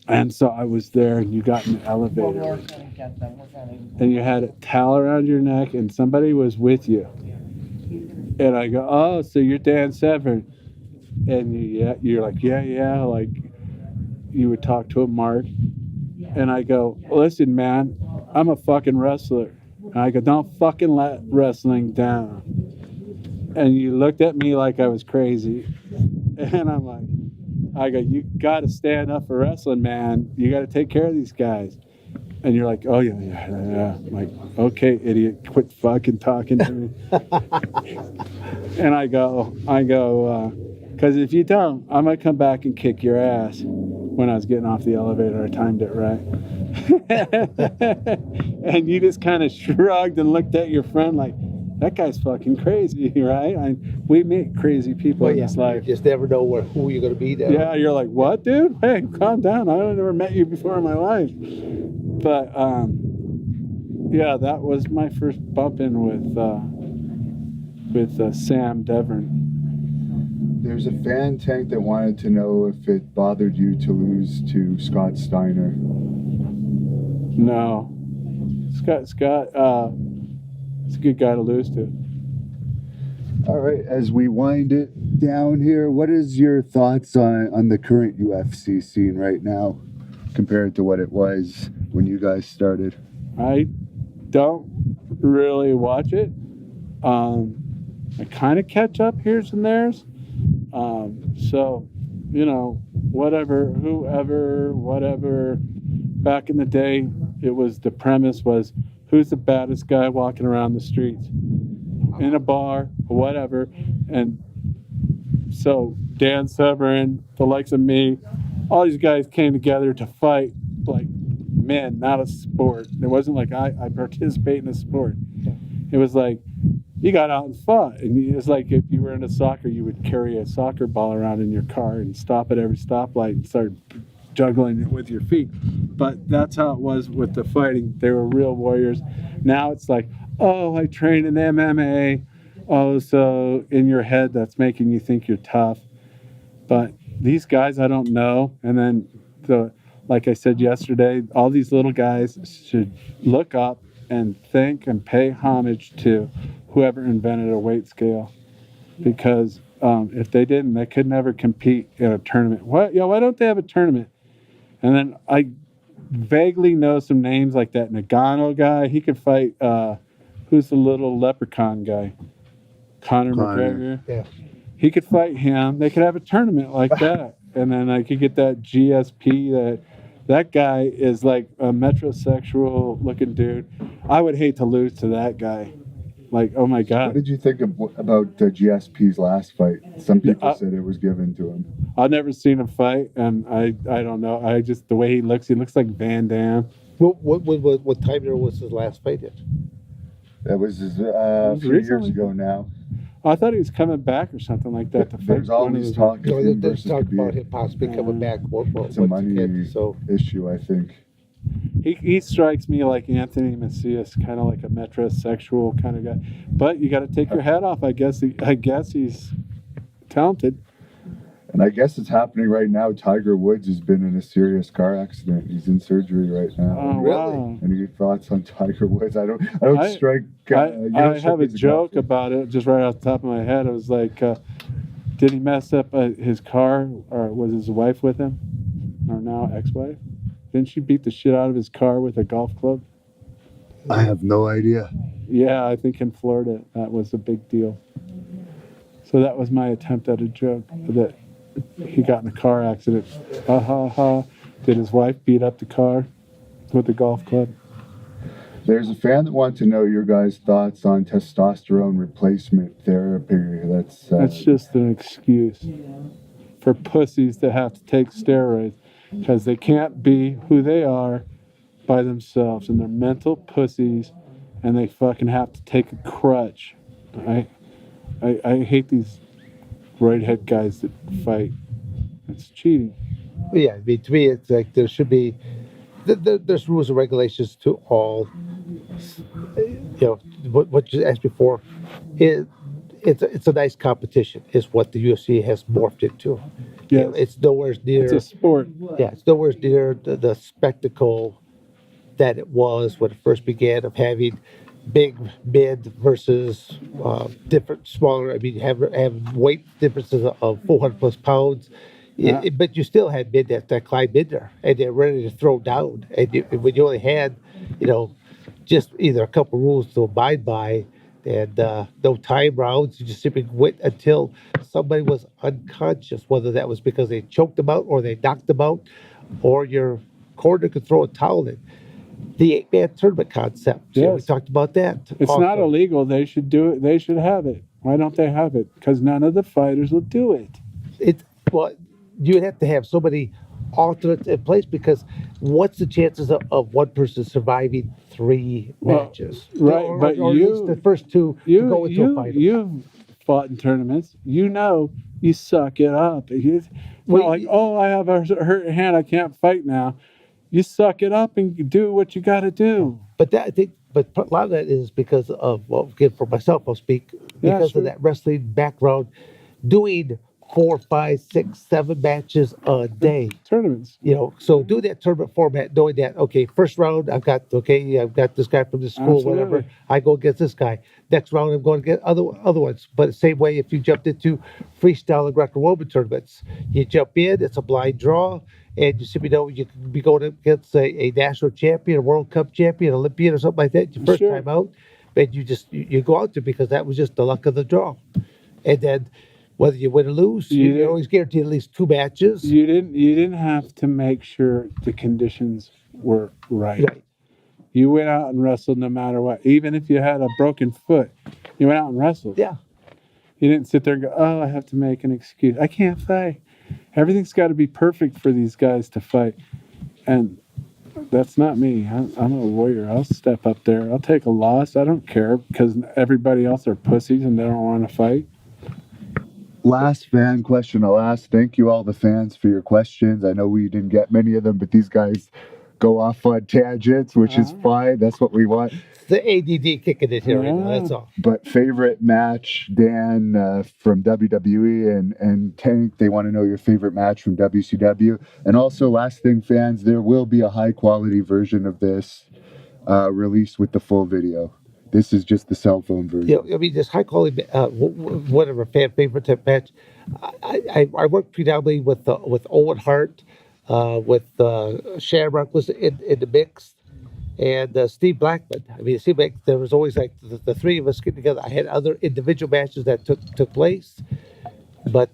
S1: And so I was there, and you got in the elevator, and you had a towel around your neck, and somebody was with you. And I go, oh, so you're Dan Severn. And you're like, yeah, like you would talk to a Mark. And I go, listen, man, I'm a fucking wrestler. And I go, don't fucking let wrestling down. And you looked at me like I was crazy. And I'm like, I go, you got to stand up for wrestling, man. You got to take care of these guys. And you're like, oh, yeah. I'm like, okay, idiot, quit fucking talking to me. And I go, because if you don't, I'm going to come back and kick your ass. When I was getting off the elevator, I timed it right. And you just kind of shrugged and looked at your friend like, that guy's fucking crazy, right? We meet crazy people in this life.
S2: You just never know who you're going to be there.
S1: Yeah, you're like, what, dude? Hey, calm down. I've never met you before in my life. But, yeah, that was my first bump in with Sam Devon.
S3: There's a fan tank that wanted to know if it bothered you to lose to Scott Steiner.
S1: No. Scott, it's a good guy to lose to.
S3: All right, as we wind it down here, what is your thoughts on the current UFC scene right now compared to what it was when you guys started?
S1: I don't really watch it. I kind of catch up here's and there's. So, whatever, whoever, whatever. Back in the day, the premise was who's the baddest guy walking around the streets in a bar, whatever. And so Dan Severn, the likes of me, all these guys came together to fight like men, not a sport. It wasn't like I participate in a sport. It was like you got out and fought. And it's like if you were into soccer, you would carry a soccer ball around in your car and stop at every stoplight and start juggling it with your feet. But that's how it was with the fighting. They were real warriors. Now it's like, oh, I train in MMA. Oh, so in your head, that's making you think you're tough. But these guys, I don't know. And then, like I said yesterday, all these little guys should look up and think and pay homage to whoever invented a weight scale. Because if they didn't, they could never compete in a tournament. Why don't they have a tournament? And then I vaguely know some names like that Nagano guy. He could fight, who's the little leprechaun guy? Conor McGregor.
S2: Yeah.
S1: He could fight him. They could have a tournament like that. And then I could get that GSP. That guy is like a metrosexual looking dude. I would hate to lose to that guy. Like, oh my God.
S3: What did you think about GSP's last fight? Some people said it was given to him.
S1: I've never seen him fight, and I don't know. I just, the way he looks like Van Damme.
S2: What time there was his last fight in?
S3: That was a few years ago now.
S1: I thought he was coming back or something like that. To fight.
S3: There's always talk of him
S2: There's
S3: versus
S2: talk
S3: Khabib.
S2: about him possibly coming back.
S3: It's a money issue, I think.
S1: He strikes me like Anthony Macias, kind of like a metrosexual kind of guy. But you got to take your hat off. I guess he's talented.
S3: And I guess it's happening right now. Tiger Woods has been in a serious car accident. He's in surgery right now.
S1: Oh, wow.
S3: Any thoughts on Tiger Woods? I don't strike.
S1: I have a joke about it just right off the top of my head. It was like, did he mess up his car, or was his wife with him, or now ex-wife? Didn't she beat the shit out of his car with a golf club?
S3: I have no idea.
S1: Yeah, I think in Florida that was a big deal. So that was my attempt at a joke, that he got in a car accident. Ha ha ha. Did his wife beat up the car with the golf club?
S3: There's a fan that wants to know your guys' thoughts on testosterone replacement therapy.
S1: That's just an excuse for pussies that have to take steroids because they can't be who they are by themselves, and they're mental pussies, and they fucking have to take a crutch. I hate these redhead guys that fight. It's cheating.
S2: Yeah, I mean, to me, it's like there should be there's rules and regulations to all. What you asked before, it's a nice competition. Is what the UFC has morphed into.
S1: Yeah,
S2: it's nowhere near.
S1: It's a sport.
S2: Yeah, it's nowhere near the spectacle that it was when it first began, of having big mid versus different smaller. I mean, have weight differences of 400 plus pounds.
S1: Yeah.
S2: But you still had mid that climbed in there, and they're ready to throw down. And when you only had, just either a couple rules to abide by, and no time rounds, you just simply wait until somebody was unconscious, whether that was because they choked them out or they knocked them out, or your corner could throw a towel in. The 8-man tournament concept.
S1: Yes.
S2: We talked about that.
S1: It's
S2: also.
S1: not illegal. They should do it. They should have it. Why don't they have it? Because none of the fighters will do it.
S2: Well, you would have to have so many alternates in place, because what's the chances of one person surviving 3 matches?
S1: Right,
S2: or
S1: but
S2: at least the first 2 to go into a fight.
S1: You've fought in tournaments. You suck it up. It's not like, I have a hurt hand, I can't fight now. You suck it up and do what you got to do.
S2: But a lot of that is because of, again, for myself, I'll speak, because of that wrestling background, doing 4, 5, 6, 7 matches a day.
S1: Tournaments.
S2: So do that tournament format, knowing that okay, first round I've got this guy from this school, whatever.
S1: Absolutely.
S2: I go against this guy. Next round I'm going to get other ones. But the same way, if you jumped into freestyle and Greco-Roman tournaments, you jump in, it's a blind draw, and you simply know you can be going against a national champion, a World Cup champion, Olympian, or something like that. Your first
S1: Sure.
S2: time out, and you go out there because that was just the luck of the draw, and then. Whether you win or lose, you're always guaranteed at least 2 matches.
S1: You didn't have to make sure the conditions were right.
S2: Right.
S1: You went out and wrestled no matter what. Even if you had a broken foot, you went out and wrestled.
S2: Yeah.
S1: You didn't sit there and go, "Oh, I have to make an excuse. I can't fight." Everything's got to be perfect for these guys to fight, and that's not me. I'm a warrior. I'll step up there. I'll take a loss. I don't care because everybody else are pussies and they don't want to fight.
S3: Last fan question I'll ask. Thank you all the fans for your questions. I know we didn't get many of them, but these guys go off on tangents, which is fine. That's what we want.
S2: The ADD kicking it here right now. That's all.
S3: But favorite match, Dan, from WWE and Tank, they want to know your favorite match from WCW. And also, last thing, fans, there will be a high quality version of this released with the full video. This is just the cell phone version.
S2: I mean, this high quality, whatever fan favorite type match. I worked predominantly with Owen Hart, with Shamrock was in the mix, and Steve Blackman. I mean, it seemed like there was always like the three of us getting together. I had other individual matches that took place, but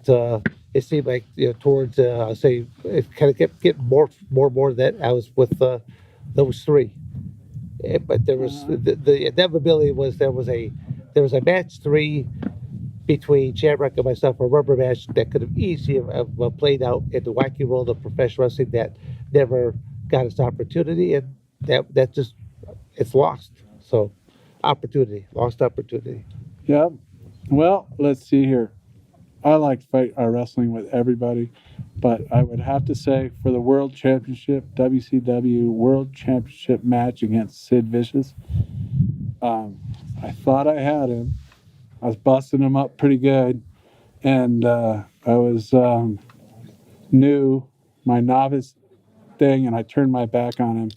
S2: it seemed like towards I'll say it kind of kept getting more of that. I was with those three. But there was the inevitability was there was a match 3 between Shamrock and myself, a rubber match that could have easily have played out in the wacky world of professional wrestling that never got its opportunity, and that just it's lost. So lost opportunity.
S1: Yeah. Well, let's see here. I like wrestling with everybody, but I would have to say for the World Championship, WCW World Championship match against Sid Vicious, I thought I had him. I was busting him up pretty good, and I was new, my novice thing, and I turned my back on him,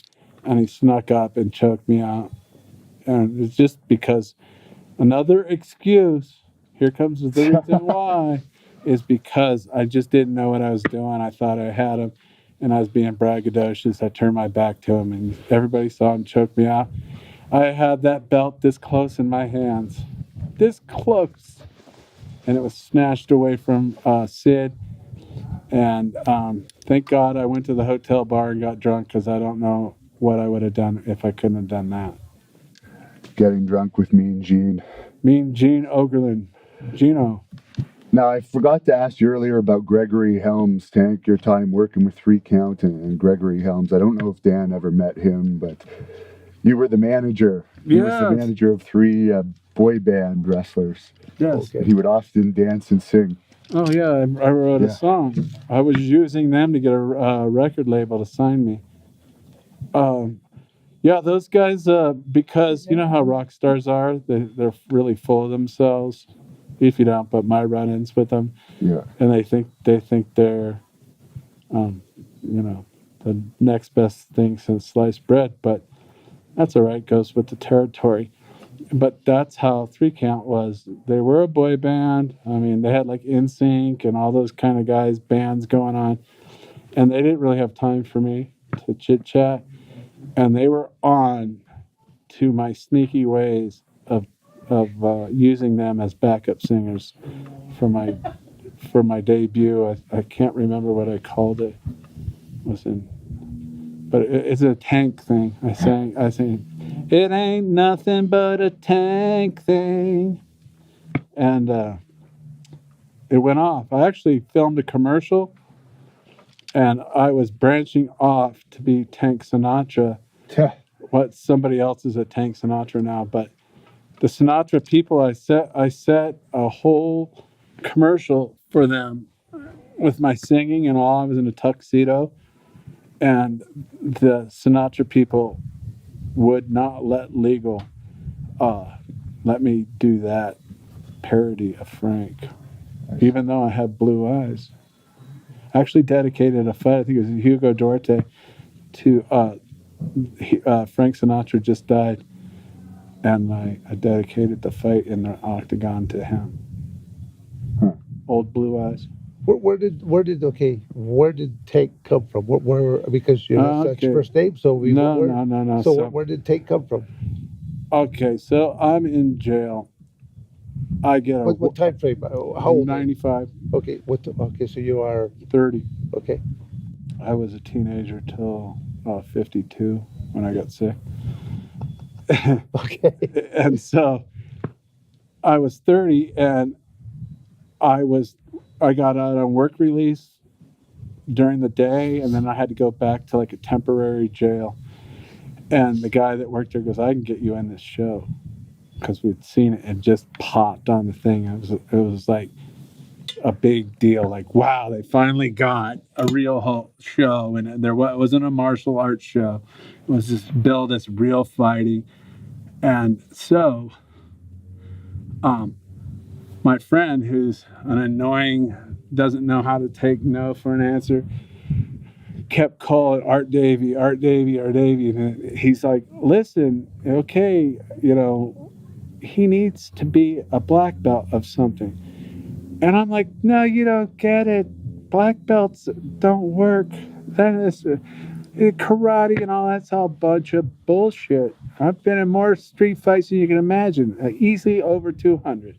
S1: and he snuck up and choked me out. And it's just because another excuse. Here comes the reason why, is because I just didn't know what I was doing. I thought I had him, and I was being braggadocious. I turned my back to him, and everybody saw him choke me out. I had that belt this close in my hands, this close, and it was snatched away from Sid. And thank God I went to the hotel bar and got drunk, because I don't know what I would have done if I couldn't have done that.
S3: Getting drunk with Mean Gene.
S1: Mean Gene Okerlund. Gino.
S3: Now, I forgot to ask you earlier about Gregory Helms, Tank, your time working with 3 Count and Gregory Helms. I don't know if Dan ever met him, but you were the manager. He was the manager of 3 boy band wrestlers.
S1: Yes.
S3: He would often dance and sing.
S1: Oh, yeah, I wrote a song. I was using them to get a record label to sign me. Yeah, those guys, because you know how rock stars are, they're really full of themselves. If you don't, but my run-ins with them, and they think they're, the next best thing since sliced bread. But that's all right; goes with the territory. But that's how 3 Count was. They were a boy band. I mean, they had like NSYNC and all those kind of guys bands going on, and they didn't really have time for me to chit chat. And they were on to my sneaky ways of using them as backup singers for my debut. I can't remember what I called it. But it's a Tank thing. I sang, it ain't nothing but a tank thing, and it went off. I actually filmed a commercial, and I was branching off to be Tank Sinatra. What somebody else is a Tank Sinatra now, but the Sinatra people, I set a whole commercial for them with my singing and all. I was in a tuxedo, and the Sinatra people would not let legal let me do that parody of Frank. even though I have blue eyes. I actually dedicated a fight, I think it was Hugo Duarte, to Frank Sinatra just died, and I dedicated the fight in the octagon to him.
S3: Huh.
S1: Old Blue Eyes.
S2: Where did Tank come from? Where because that's your
S1: Okay.
S2: first name, so
S1: No.
S2: So,
S1: So,
S2: where did Tank come from?
S1: okay, so I'm in jail. I get a
S2: What time frame? How old? Are you?
S1: 95,
S2: Okay, okay, so you are
S1: 30.
S2: okay.
S1: I was a teenager till 52 when I got sick.
S2: Okay.
S1: And so I was 30, and I got out on work release during the day, and then I had to go back to like a temporary jail. And the guy that worked there goes, "I can get you in this show," because we'd seen it and just popped on the thing. It was like a big deal. Like, wow, they finally got a real show, and it wasn't a martial arts show. It was just billed as real fighting. And so, my friend, who's an annoying, doesn't know how to take no for an answer, kept calling Art Davey, Art Davey, Art Davey. And he's like, "Listen, okay, he needs to be a black belt of something." And I'm like, "No, you don't get it. Black belts don't work. That is karate and all that's all a bunch of bullshit. I've been in more street fights than you can imagine, easily over 200.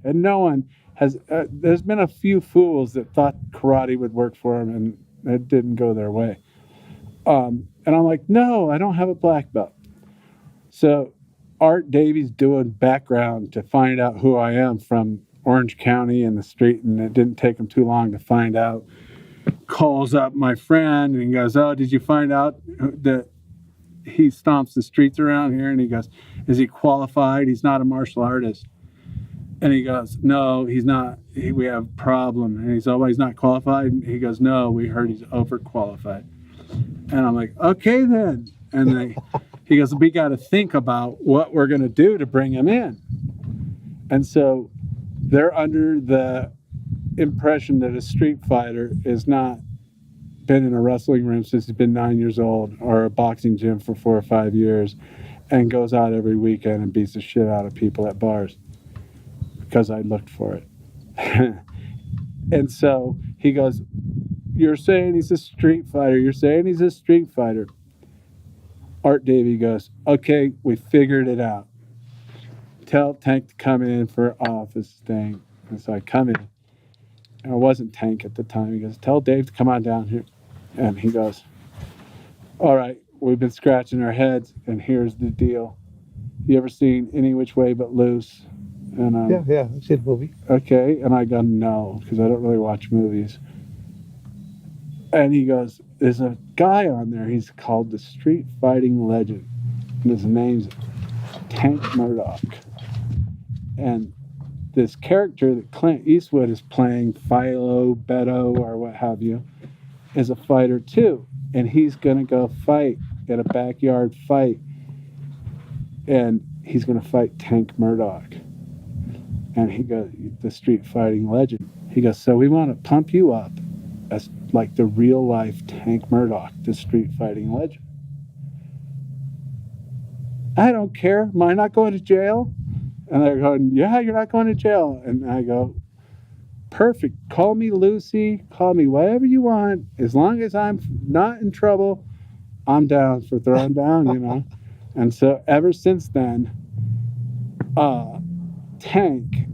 S1: And no one has, there's been a few fools that thought karate would work for them, and it didn't go their way." And I'm like, "No, I don't have a black belt." So Art Davies doing background to find out who I am from Orange County and the street, and it didn't take him too long to find out. Calls up my friend and he goes, "Oh, did you find out that he stomps the streets around here?" And he goes, "Is he qualified? He's not a martial artist." And he goes, "No, he's not. We have a problem." And he's, "Oh, he's not qualified?" And he goes, "No, we heard he's overqualified." And I'm like, "Okay then." And he goes, "We got to think about what we're going to do to bring him in." And so they're under the impression that a street fighter is not been in a wrestling room since he's been 9 years old, or a boxing gym for 4 or 5 years, and goes out every weekend and beats the shit out of people at bars, because I looked for it. And so he goes, "You're saying he's a street fighter. You're saying he's a street fighter." Art Davey goes, "Okay, we figured it out. Tell Tank to come in for office thing." And so I come in, and it wasn't Tank at the time. He goes, "Tell Dave to come on down here." And he goes, "All right, we've been scratching our heads, and here's the deal. You ever seen Any Which Way But Loose?" And
S2: Yeah, I've seen the movie.
S1: okay. And I go, "No," because I don't really watch movies. And he goes, "There's a guy on there. He's called the Street Fighting Legend, and his name's Tank Murdoch. And this character that Clint Eastwood is playing, Philo, Beto, or what have you, is a fighter too. And he's going to go fight at a backyard fight. And he's going to fight Tank Murdoch." And he goes, "The Street Fighting Legend." He goes, "So we want to pump you up as like the real life Tank Murdoch, the Street Fighting Legend." "I don't care. Am I not going to jail?" And they're going, "Yeah, you're not going to jail." And I go, "Perfect. Call me Lucy. Call me whatever you want. As long as I'm not in trouble, I'm down for throwing down. And so ever since then, Tank,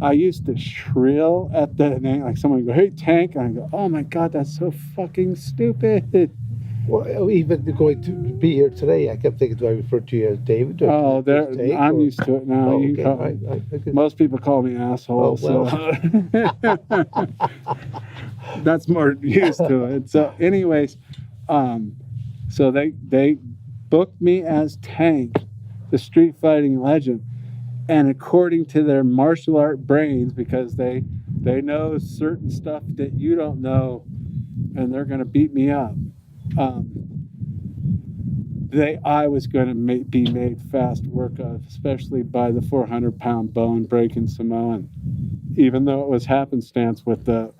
S1: I used to shrill at the name, like someone would go, "Hey, Tank," and I go, "Oh my God, that's so fucking stupid."
S2: Well, even going to be here today, I kept thinking, do I refer to you as David?
S1: Oh, I'm used to it now.
S2: Oh,
S1: You
S2: okay.
S1: can call,
S2: Okay.
S1: most people call me asshole,
S2: Oh, well.
S1: so that's more used to it. So, anyways, so they booked me as Tank, the Street Fighting Legend, and according to their martial art brains, because they know certain stuff that you don't know, and they're going to beat me up. I was going to be made fast work of, especially by the 400-pound bone breaking Samoan, even though it was happenstance with the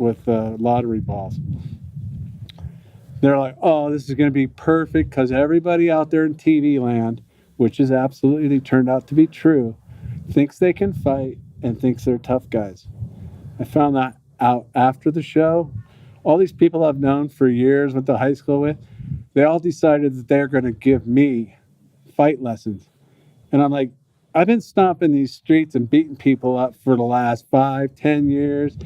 S1: lottery balls. They're like, oh, this is going to be perfect because everybody out there in TV land, which is absolutely turned out to be true, thinks they can fight and thinks they're tough guys. I found that out after the show. All these people I've known for years, went to high school with, they all decided that they're going to give me fight lessons. And I'm like, I've been stomping these streets and beating people up for the last 5-10 years.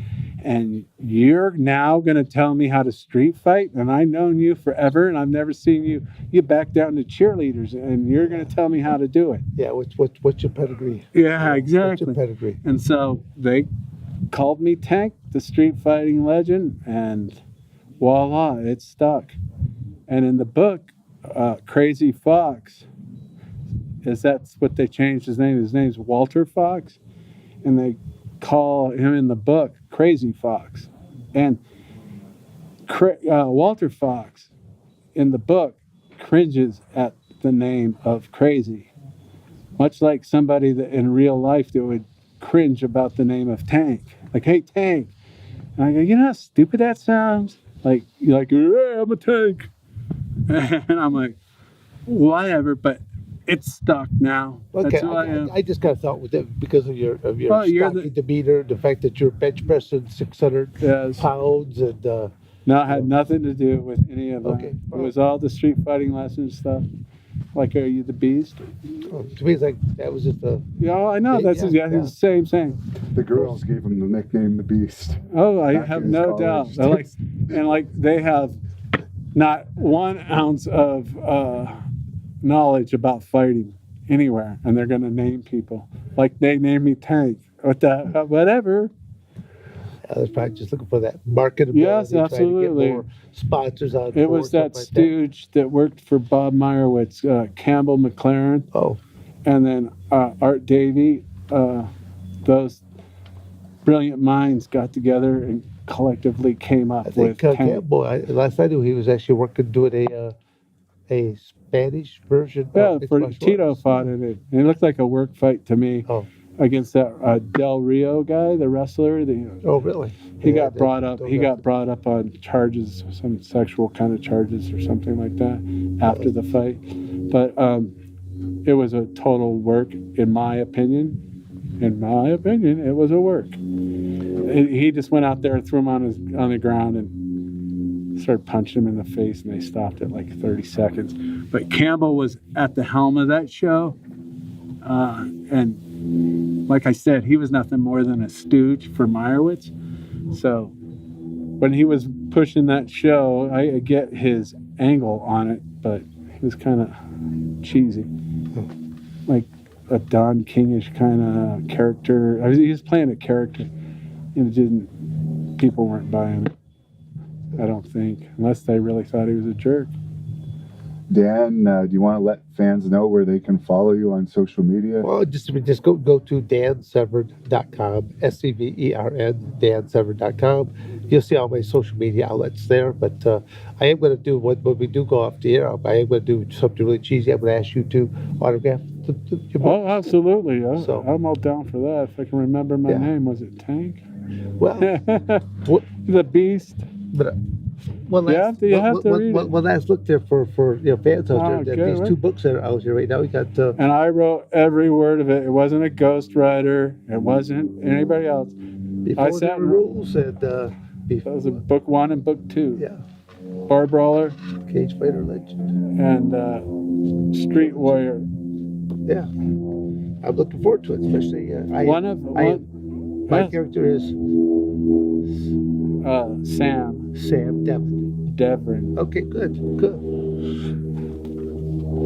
S1: And you're now going to tell me how to street fight? And I've known you forever, and I've never seen you back down to cheerleaders, and you're going to tell me how to do it.
S2: Yeah, what's your pedigree?
S1: Yeah, exactly.
S2: What's your pedigree?
S1: And so they called me Tank, the street fighting legend, and voila, it stuck. And in the book, Crazy Fox, that's what they changed his name. His name's Walter Fox, and they call him in the book Crazy Fox. And Walter Fox in the book cringes at the name of Crazy, much like somebody that in real life that would cringe about the name of Tank. Like, hey, Tank. And I go, you know how stupid that sounds? Like, you're like, hey, I'm a tank. And I'm like, whatever, but it's stuck now.
S2: Okay,
S1: That's who I am.
S2: I just kind of thought with it because of your
S1: Well, you're
S2: stocky demeanor, the fact that you're bench pressing 600
S1: Yes.
S2: pounds, and
S1: No, it had nothing to do with any of that.
S2: Okay,
S1: It
S2: well.
S1: was all the street fighting lessons stuff. Like, are you the beast?
S2: to me it's like that was just a
S1: Yeah, I know.
S2: Yeah,
S1: That's
S2: yeah,
S1: exactly
S2: yeah.
S1: the same thing.
S3: The girls gave him the nickname the Beast.
S1: Oh, I
S3: Back
S1: have
S3: in
S1: no
S3: his
S1: doubt.
S3: college
S1: They're like,
S3: days.
S1: and like they have not 1 ounce of knowledge about fighting anywhere, and they're going to name people like they named me Tank. Whatever.
S2: I was probably just looking for that marketability.
S1: Yes,
S2: trying to
S1: absolutely.
S2: get more sponsors on
S1: It
S2: board,
S1: was that
S2: stuff like
S1: stooge that worked for Bob Meyerowitz, Campbell McLaren,
S2: Oh,
S1: and then Art Davey. Those brilliant minds got together and collectively came up
S2: I think
S1: with Tank.
S2: Campbell. Last I knew, he was actually working doing a Spanish version.
S1: Yeah,
S2: of mixed
S1: for
S2: martial
S1: Tito
S2: arts.
S1: fought in it. And it looked like a work fight to me
S2: Oh,
S1: against that Del Rio guy, the wrestler.
S2: oh, really?
S1: He
S2: Yeah,
S1: got brought up.
S2: those
S1: He
S2: are-
S1: got brought up on charges, some sexual kind of charges or something like that, after the fight. But it was a total work, in my opinion. In my opinion, it was a work. He just went out there and threw him on the ground and started punching him in the face, and they stopped at like 30 seconds. But Campbell was at the helm of that show, and like I said, he was nothing more than a stooge for Meyerowitz. So when he was pushing that show, I get his angle on it, but he was kind of cheesy, like a Don Kingish kind of character. He was playing a character, and it didn't. People weren't buying it. I don't think, unless they really thought he was a jerk.
S3: Dan, do you want to let fans know where they can follow you on social media?
S2: Well, just go to dansevern.com, SEVERN, dansevern.com. You'll see all my social media outlets there. But I am going to do, when we do go off the air, I am going to do something really cheesy. I'm going to ask you to autograph your book.
S1: Oh, absolutely.
S2: So-
S1: I'm all down for that. If I can remember my
S2: Yeah.
S1: name, was it Tank?
S2: Well, what,
S1: The Beast.
S2: but one
S1: You
S2: last,
S1: have to- you have to read it.
S2: one last look there for fans out
S1: Oh,
S2: there.
S1: good,
S2: These
S1: right.
S2: 2 books that are out here right now. We got
S1: And I wrote every word of it. It wasn't a ghostwriter. It wasn't anybody else.
S2: Before
S1: sat
S2: There
S1: and-
S2: Were Rules and
S1: That was
S2: before,
S1: book 1 and book 2.
S2: yeah,
S1: Bar Brawler
S2: Cage Fighter Legend.
S1: and Street Warrior.
S2: Yeah, I'm looking forward to it, especially my
S1: Yes.
S2: character is
S1: Sam
S2: Sam Devon.
S1: Devon.
S2: Okay, good.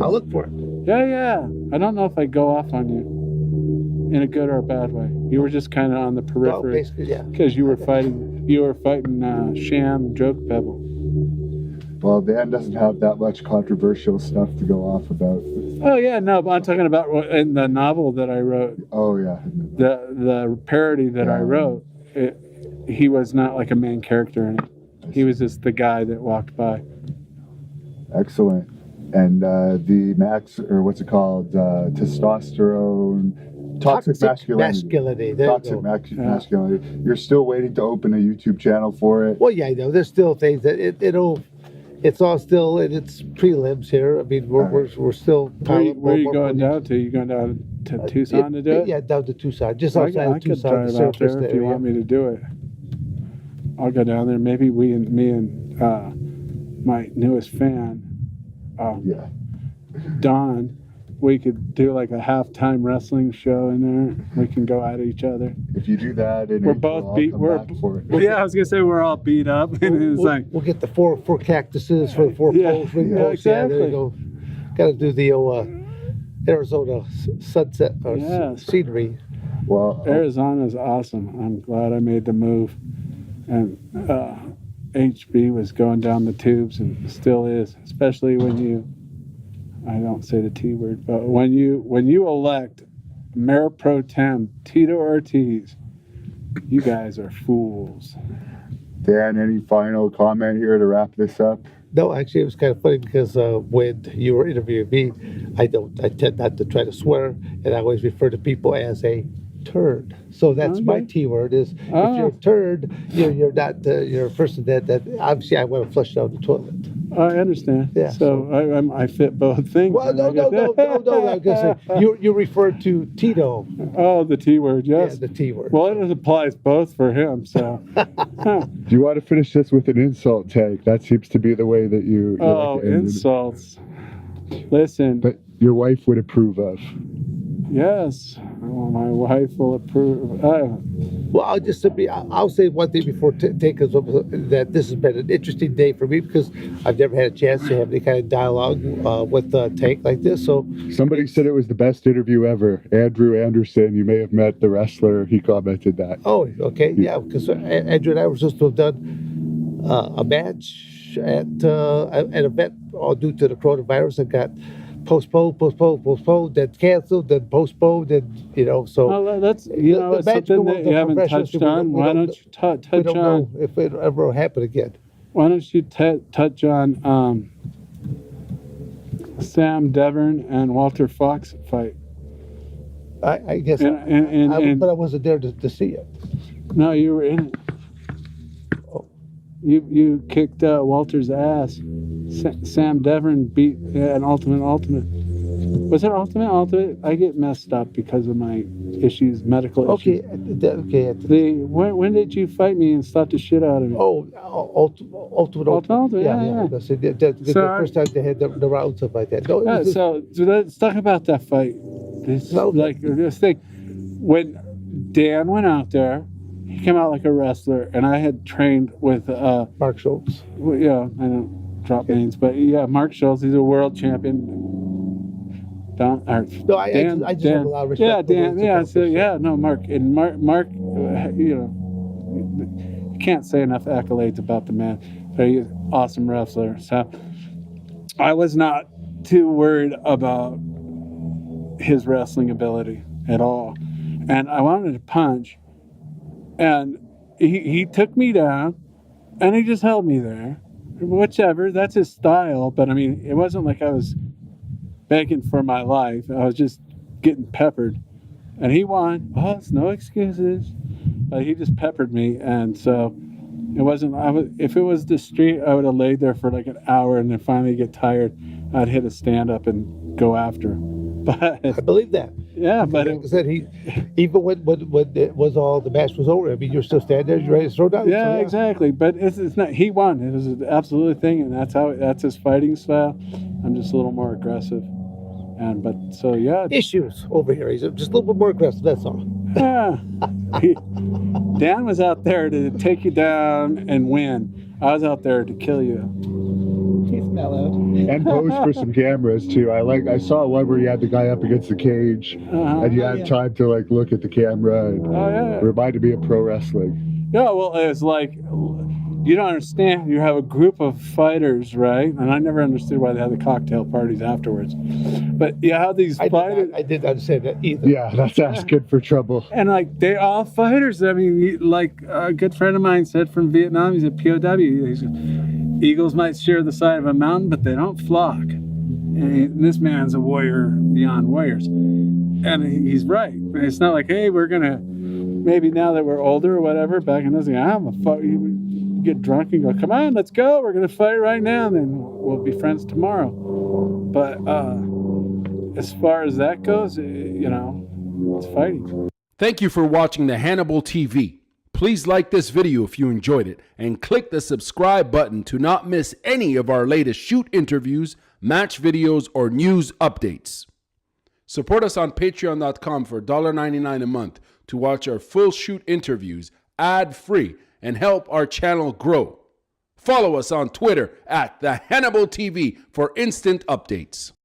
S2: I'll look for it.
S1: Yeah. I don't know if I go off on you in a good or a bad way. You were just kind of on the
S2: Well,
S1: periphery
S2: basically, yeah.
S1: because you were fighting Sham Joke Pebble.
S3: Well, Dan doesn't have that much controversial stuff to go off about.
S1: Oh yeah, no, but I'm talking about in the novel that I wrote,
S3: Oh, yeah.
S1: the parody that I wrote. He was not like a main character in it. He was just the guy that walked by.
S3: Excellent. and the max, or what's it called, testosterone, toxic masculinity.
S2: There
S3: Toxic
S2: you go.
S3: masculinity. You're still waiting to open a YouTube channel for it.
S2: Well, yeah, I know. There's still things that it's all still in its prelims here. I mean, we're still.
S1: Where are you going down to? You going down to Tucson to do it?
S2: Yeah, down to Tucson, just
S1: I
S2: outside of
S1: could
S2: Tucson,
S1: drive
S2: the
S1: out there
S2: Surface
S1: if you
S2: area.
S1: want me to do it. I'll go down there. Maybe me and my newest fan,
S3: Yeah.
S1: Don, we could do like a halftime wrestling show in there. We can go at each other.
S3: If you do that, in
S1: We're
S3: April,
S1: both
S3: I'll
S1: beat.
S3: come
S1: We're
S3: back for it.
S1: yeah. I was gonna say we're all beat up, and it's like
S2: We'll get the four cactuses for the four
S1: Yeah,
S2: poles, ring
S1: yeah,
S2: posts. Yeah, there
S1: exactly.
S2: you go. Got to do the Arizona sunset
S1: Yes.
S2: scenery.
S3: Well,
S1: Arizona's awesome. I'm glad I made the move, and HB was going down the tubes and still is, especially when you. I don't say the T word, but when you elect Mayor Pro Tem Tito Ortiz, you guys are fools.
S3: Dan, any final comment here to wrap this up?
S2: No, actually, it was kind of funny because when you were interviewing me, I tend not to try to swear, and I always refer to people as a turd. So that's my
S1: Okay.
S2: T word is if you're a turd, you're not you're a person that obviously I want to flush down the toilet.
S1: I understand.
S2: Yeah,
S1: So I fit both things.
S2: Well, no. I'm gonna say you refer to Tito.
S1: Oh, the T word, yes.
S2: Yeah, the T word.
S1: Well, it applies both for him. So.
S3: Do you want to finish this with an insult tag? That seems to be the way that you.
S1: Oh,
S3: like to end it.
S1: insults. Listen.
S3: But your wife would approve of.
S1: Yes, well, my wife will approve.
S2: Well, I'll say one thing before take us up, that this has been an interesting day for me because I've never had a chance to have any kind of dialogue with Tank like this. So
S3: Somebody said it was the best interview ever. Andrew Anderson, you may have met the wrestler. He commented that.
S2: oh, okay, yeah, because Andrew and I were supposed to have done a match at an event all due to the coronavirus that got postponed, then canceled, then postponed, and so.
S1: Well, that's
S2: the
S1: it's
S2: magic
S1: something
S2: of
S1: that
S2: the
S1: you haven't
S2: professional
S1: touched
S2: thing, we
S1: on.
S2: don't- we
S1: Why
S2: don't-
S1: don't you
S2: we
S1: touch
S2: don't
S1: on?
S2: know if it'll ever happen again.
S1: Why don't you touch on Sam Devern and Walter Fox fight?
S2: I guess,
S1: And
S2: but I wasn't there to see it.
S1: no, you were in it.
S2: Oh.
S1: You kicked Walter's ass. Sam Devern beat an ultimate. Was it ultimate? I get messed up because of my issues, medical
S2: Okay,
S1: issues.
S2: okay.
S1: When did you fight me and slap the shit out of me?
S2: Oh, ultimate.
S1: Yeah.
S2: That's it. That's the
S1: So
S2: first time they had the round and stuff like that. No, it
S1: Yeah,
S2: was
S1: so let's talk about that fight. This thing. When Dan went out there, he came out like a wrestler, and I had trained with
S2: Mark Schultz.
S1: well, yeah, I don't drop names, but yeah, Mark Schultz. He's a world champion.
S2: No, I just have a lot of respect.
S1: Yeah,
S2: for
S1: Dan.
S2: the
S1: Yeah,
S2: Schultz.
S1: so yeah, no, Mark and Mark. You can't say enough accolades about the man. But he's an awesome wrestler. So I was not too worried about his wrestling ability at all, and I wanted to punch, and he took me down, and he just held me there. Whichever, that's his style. But I mean, it wasn't like I was begging for my life. I was just getting peppered, and he won. Oh, it's no excuses. But he just peppered me, and so it wasn't. If it was the street, I would have laid there for like an hour, and then finally get tired. I'd hit a stand up and go after him. But
S2: I believe that.
S1: yeah, but
S2: Like I said, even when it was all the match was over, I mean, you're still standing there, you're ready to throw down.
S1: yeah,
S2: So,
S1: exactly. But it's not. He won. It was an absolute thing, and that's his fighting style. I'm just a little more aggressive, yeah.
S2: Issues over here. He's just a little bit more aggressive. That's all.
S1: Yeah. Dan was out there to take you down and win. I was out there to kill you.
S4: He's mellowed.
S3: And pose for some cameras too. I saw one where you had the guy up against the cage, and you had time to like look at the camera. And
S1: Oh yeah.
S3: it reminded me of pro wrestling.
S1: Yeah, well, it's like, you don't understand. You have a group of fighters, right? And I never understood why they had the cocktail parties afterwards. But you have these fighters.
S2: I didn't understand that either.
S3: Yeah, that's asking for trouble.
S1: And like, they all fighters. I mean, like a good friend of mine said from Vietnam, he's a POW. He said, eagles might share the side of a mountain, but they don't flock. And this man's a warrior beyond warriors. And he's right. It's not like, hey, we're going to, maybe now that we're older or whatever, back in those days, I'm a fuck. You get drunk and go, come on, let's go. We're going to fight right now. And then we'll be friends tomorrow. But as far as that goes, it's fighting.
S6: Thank you for watching the Hannibal TV. Please like this video if you enjoyed it and click the subscribe button to not miss any of our latest shoot interviews, match videos, or news updates. Support us on patreon.com for $1.99 a month to watch our full shoot interviews ad-free and help our channel grow. Follow us on Twitter at the Hannibal TV for instant updates.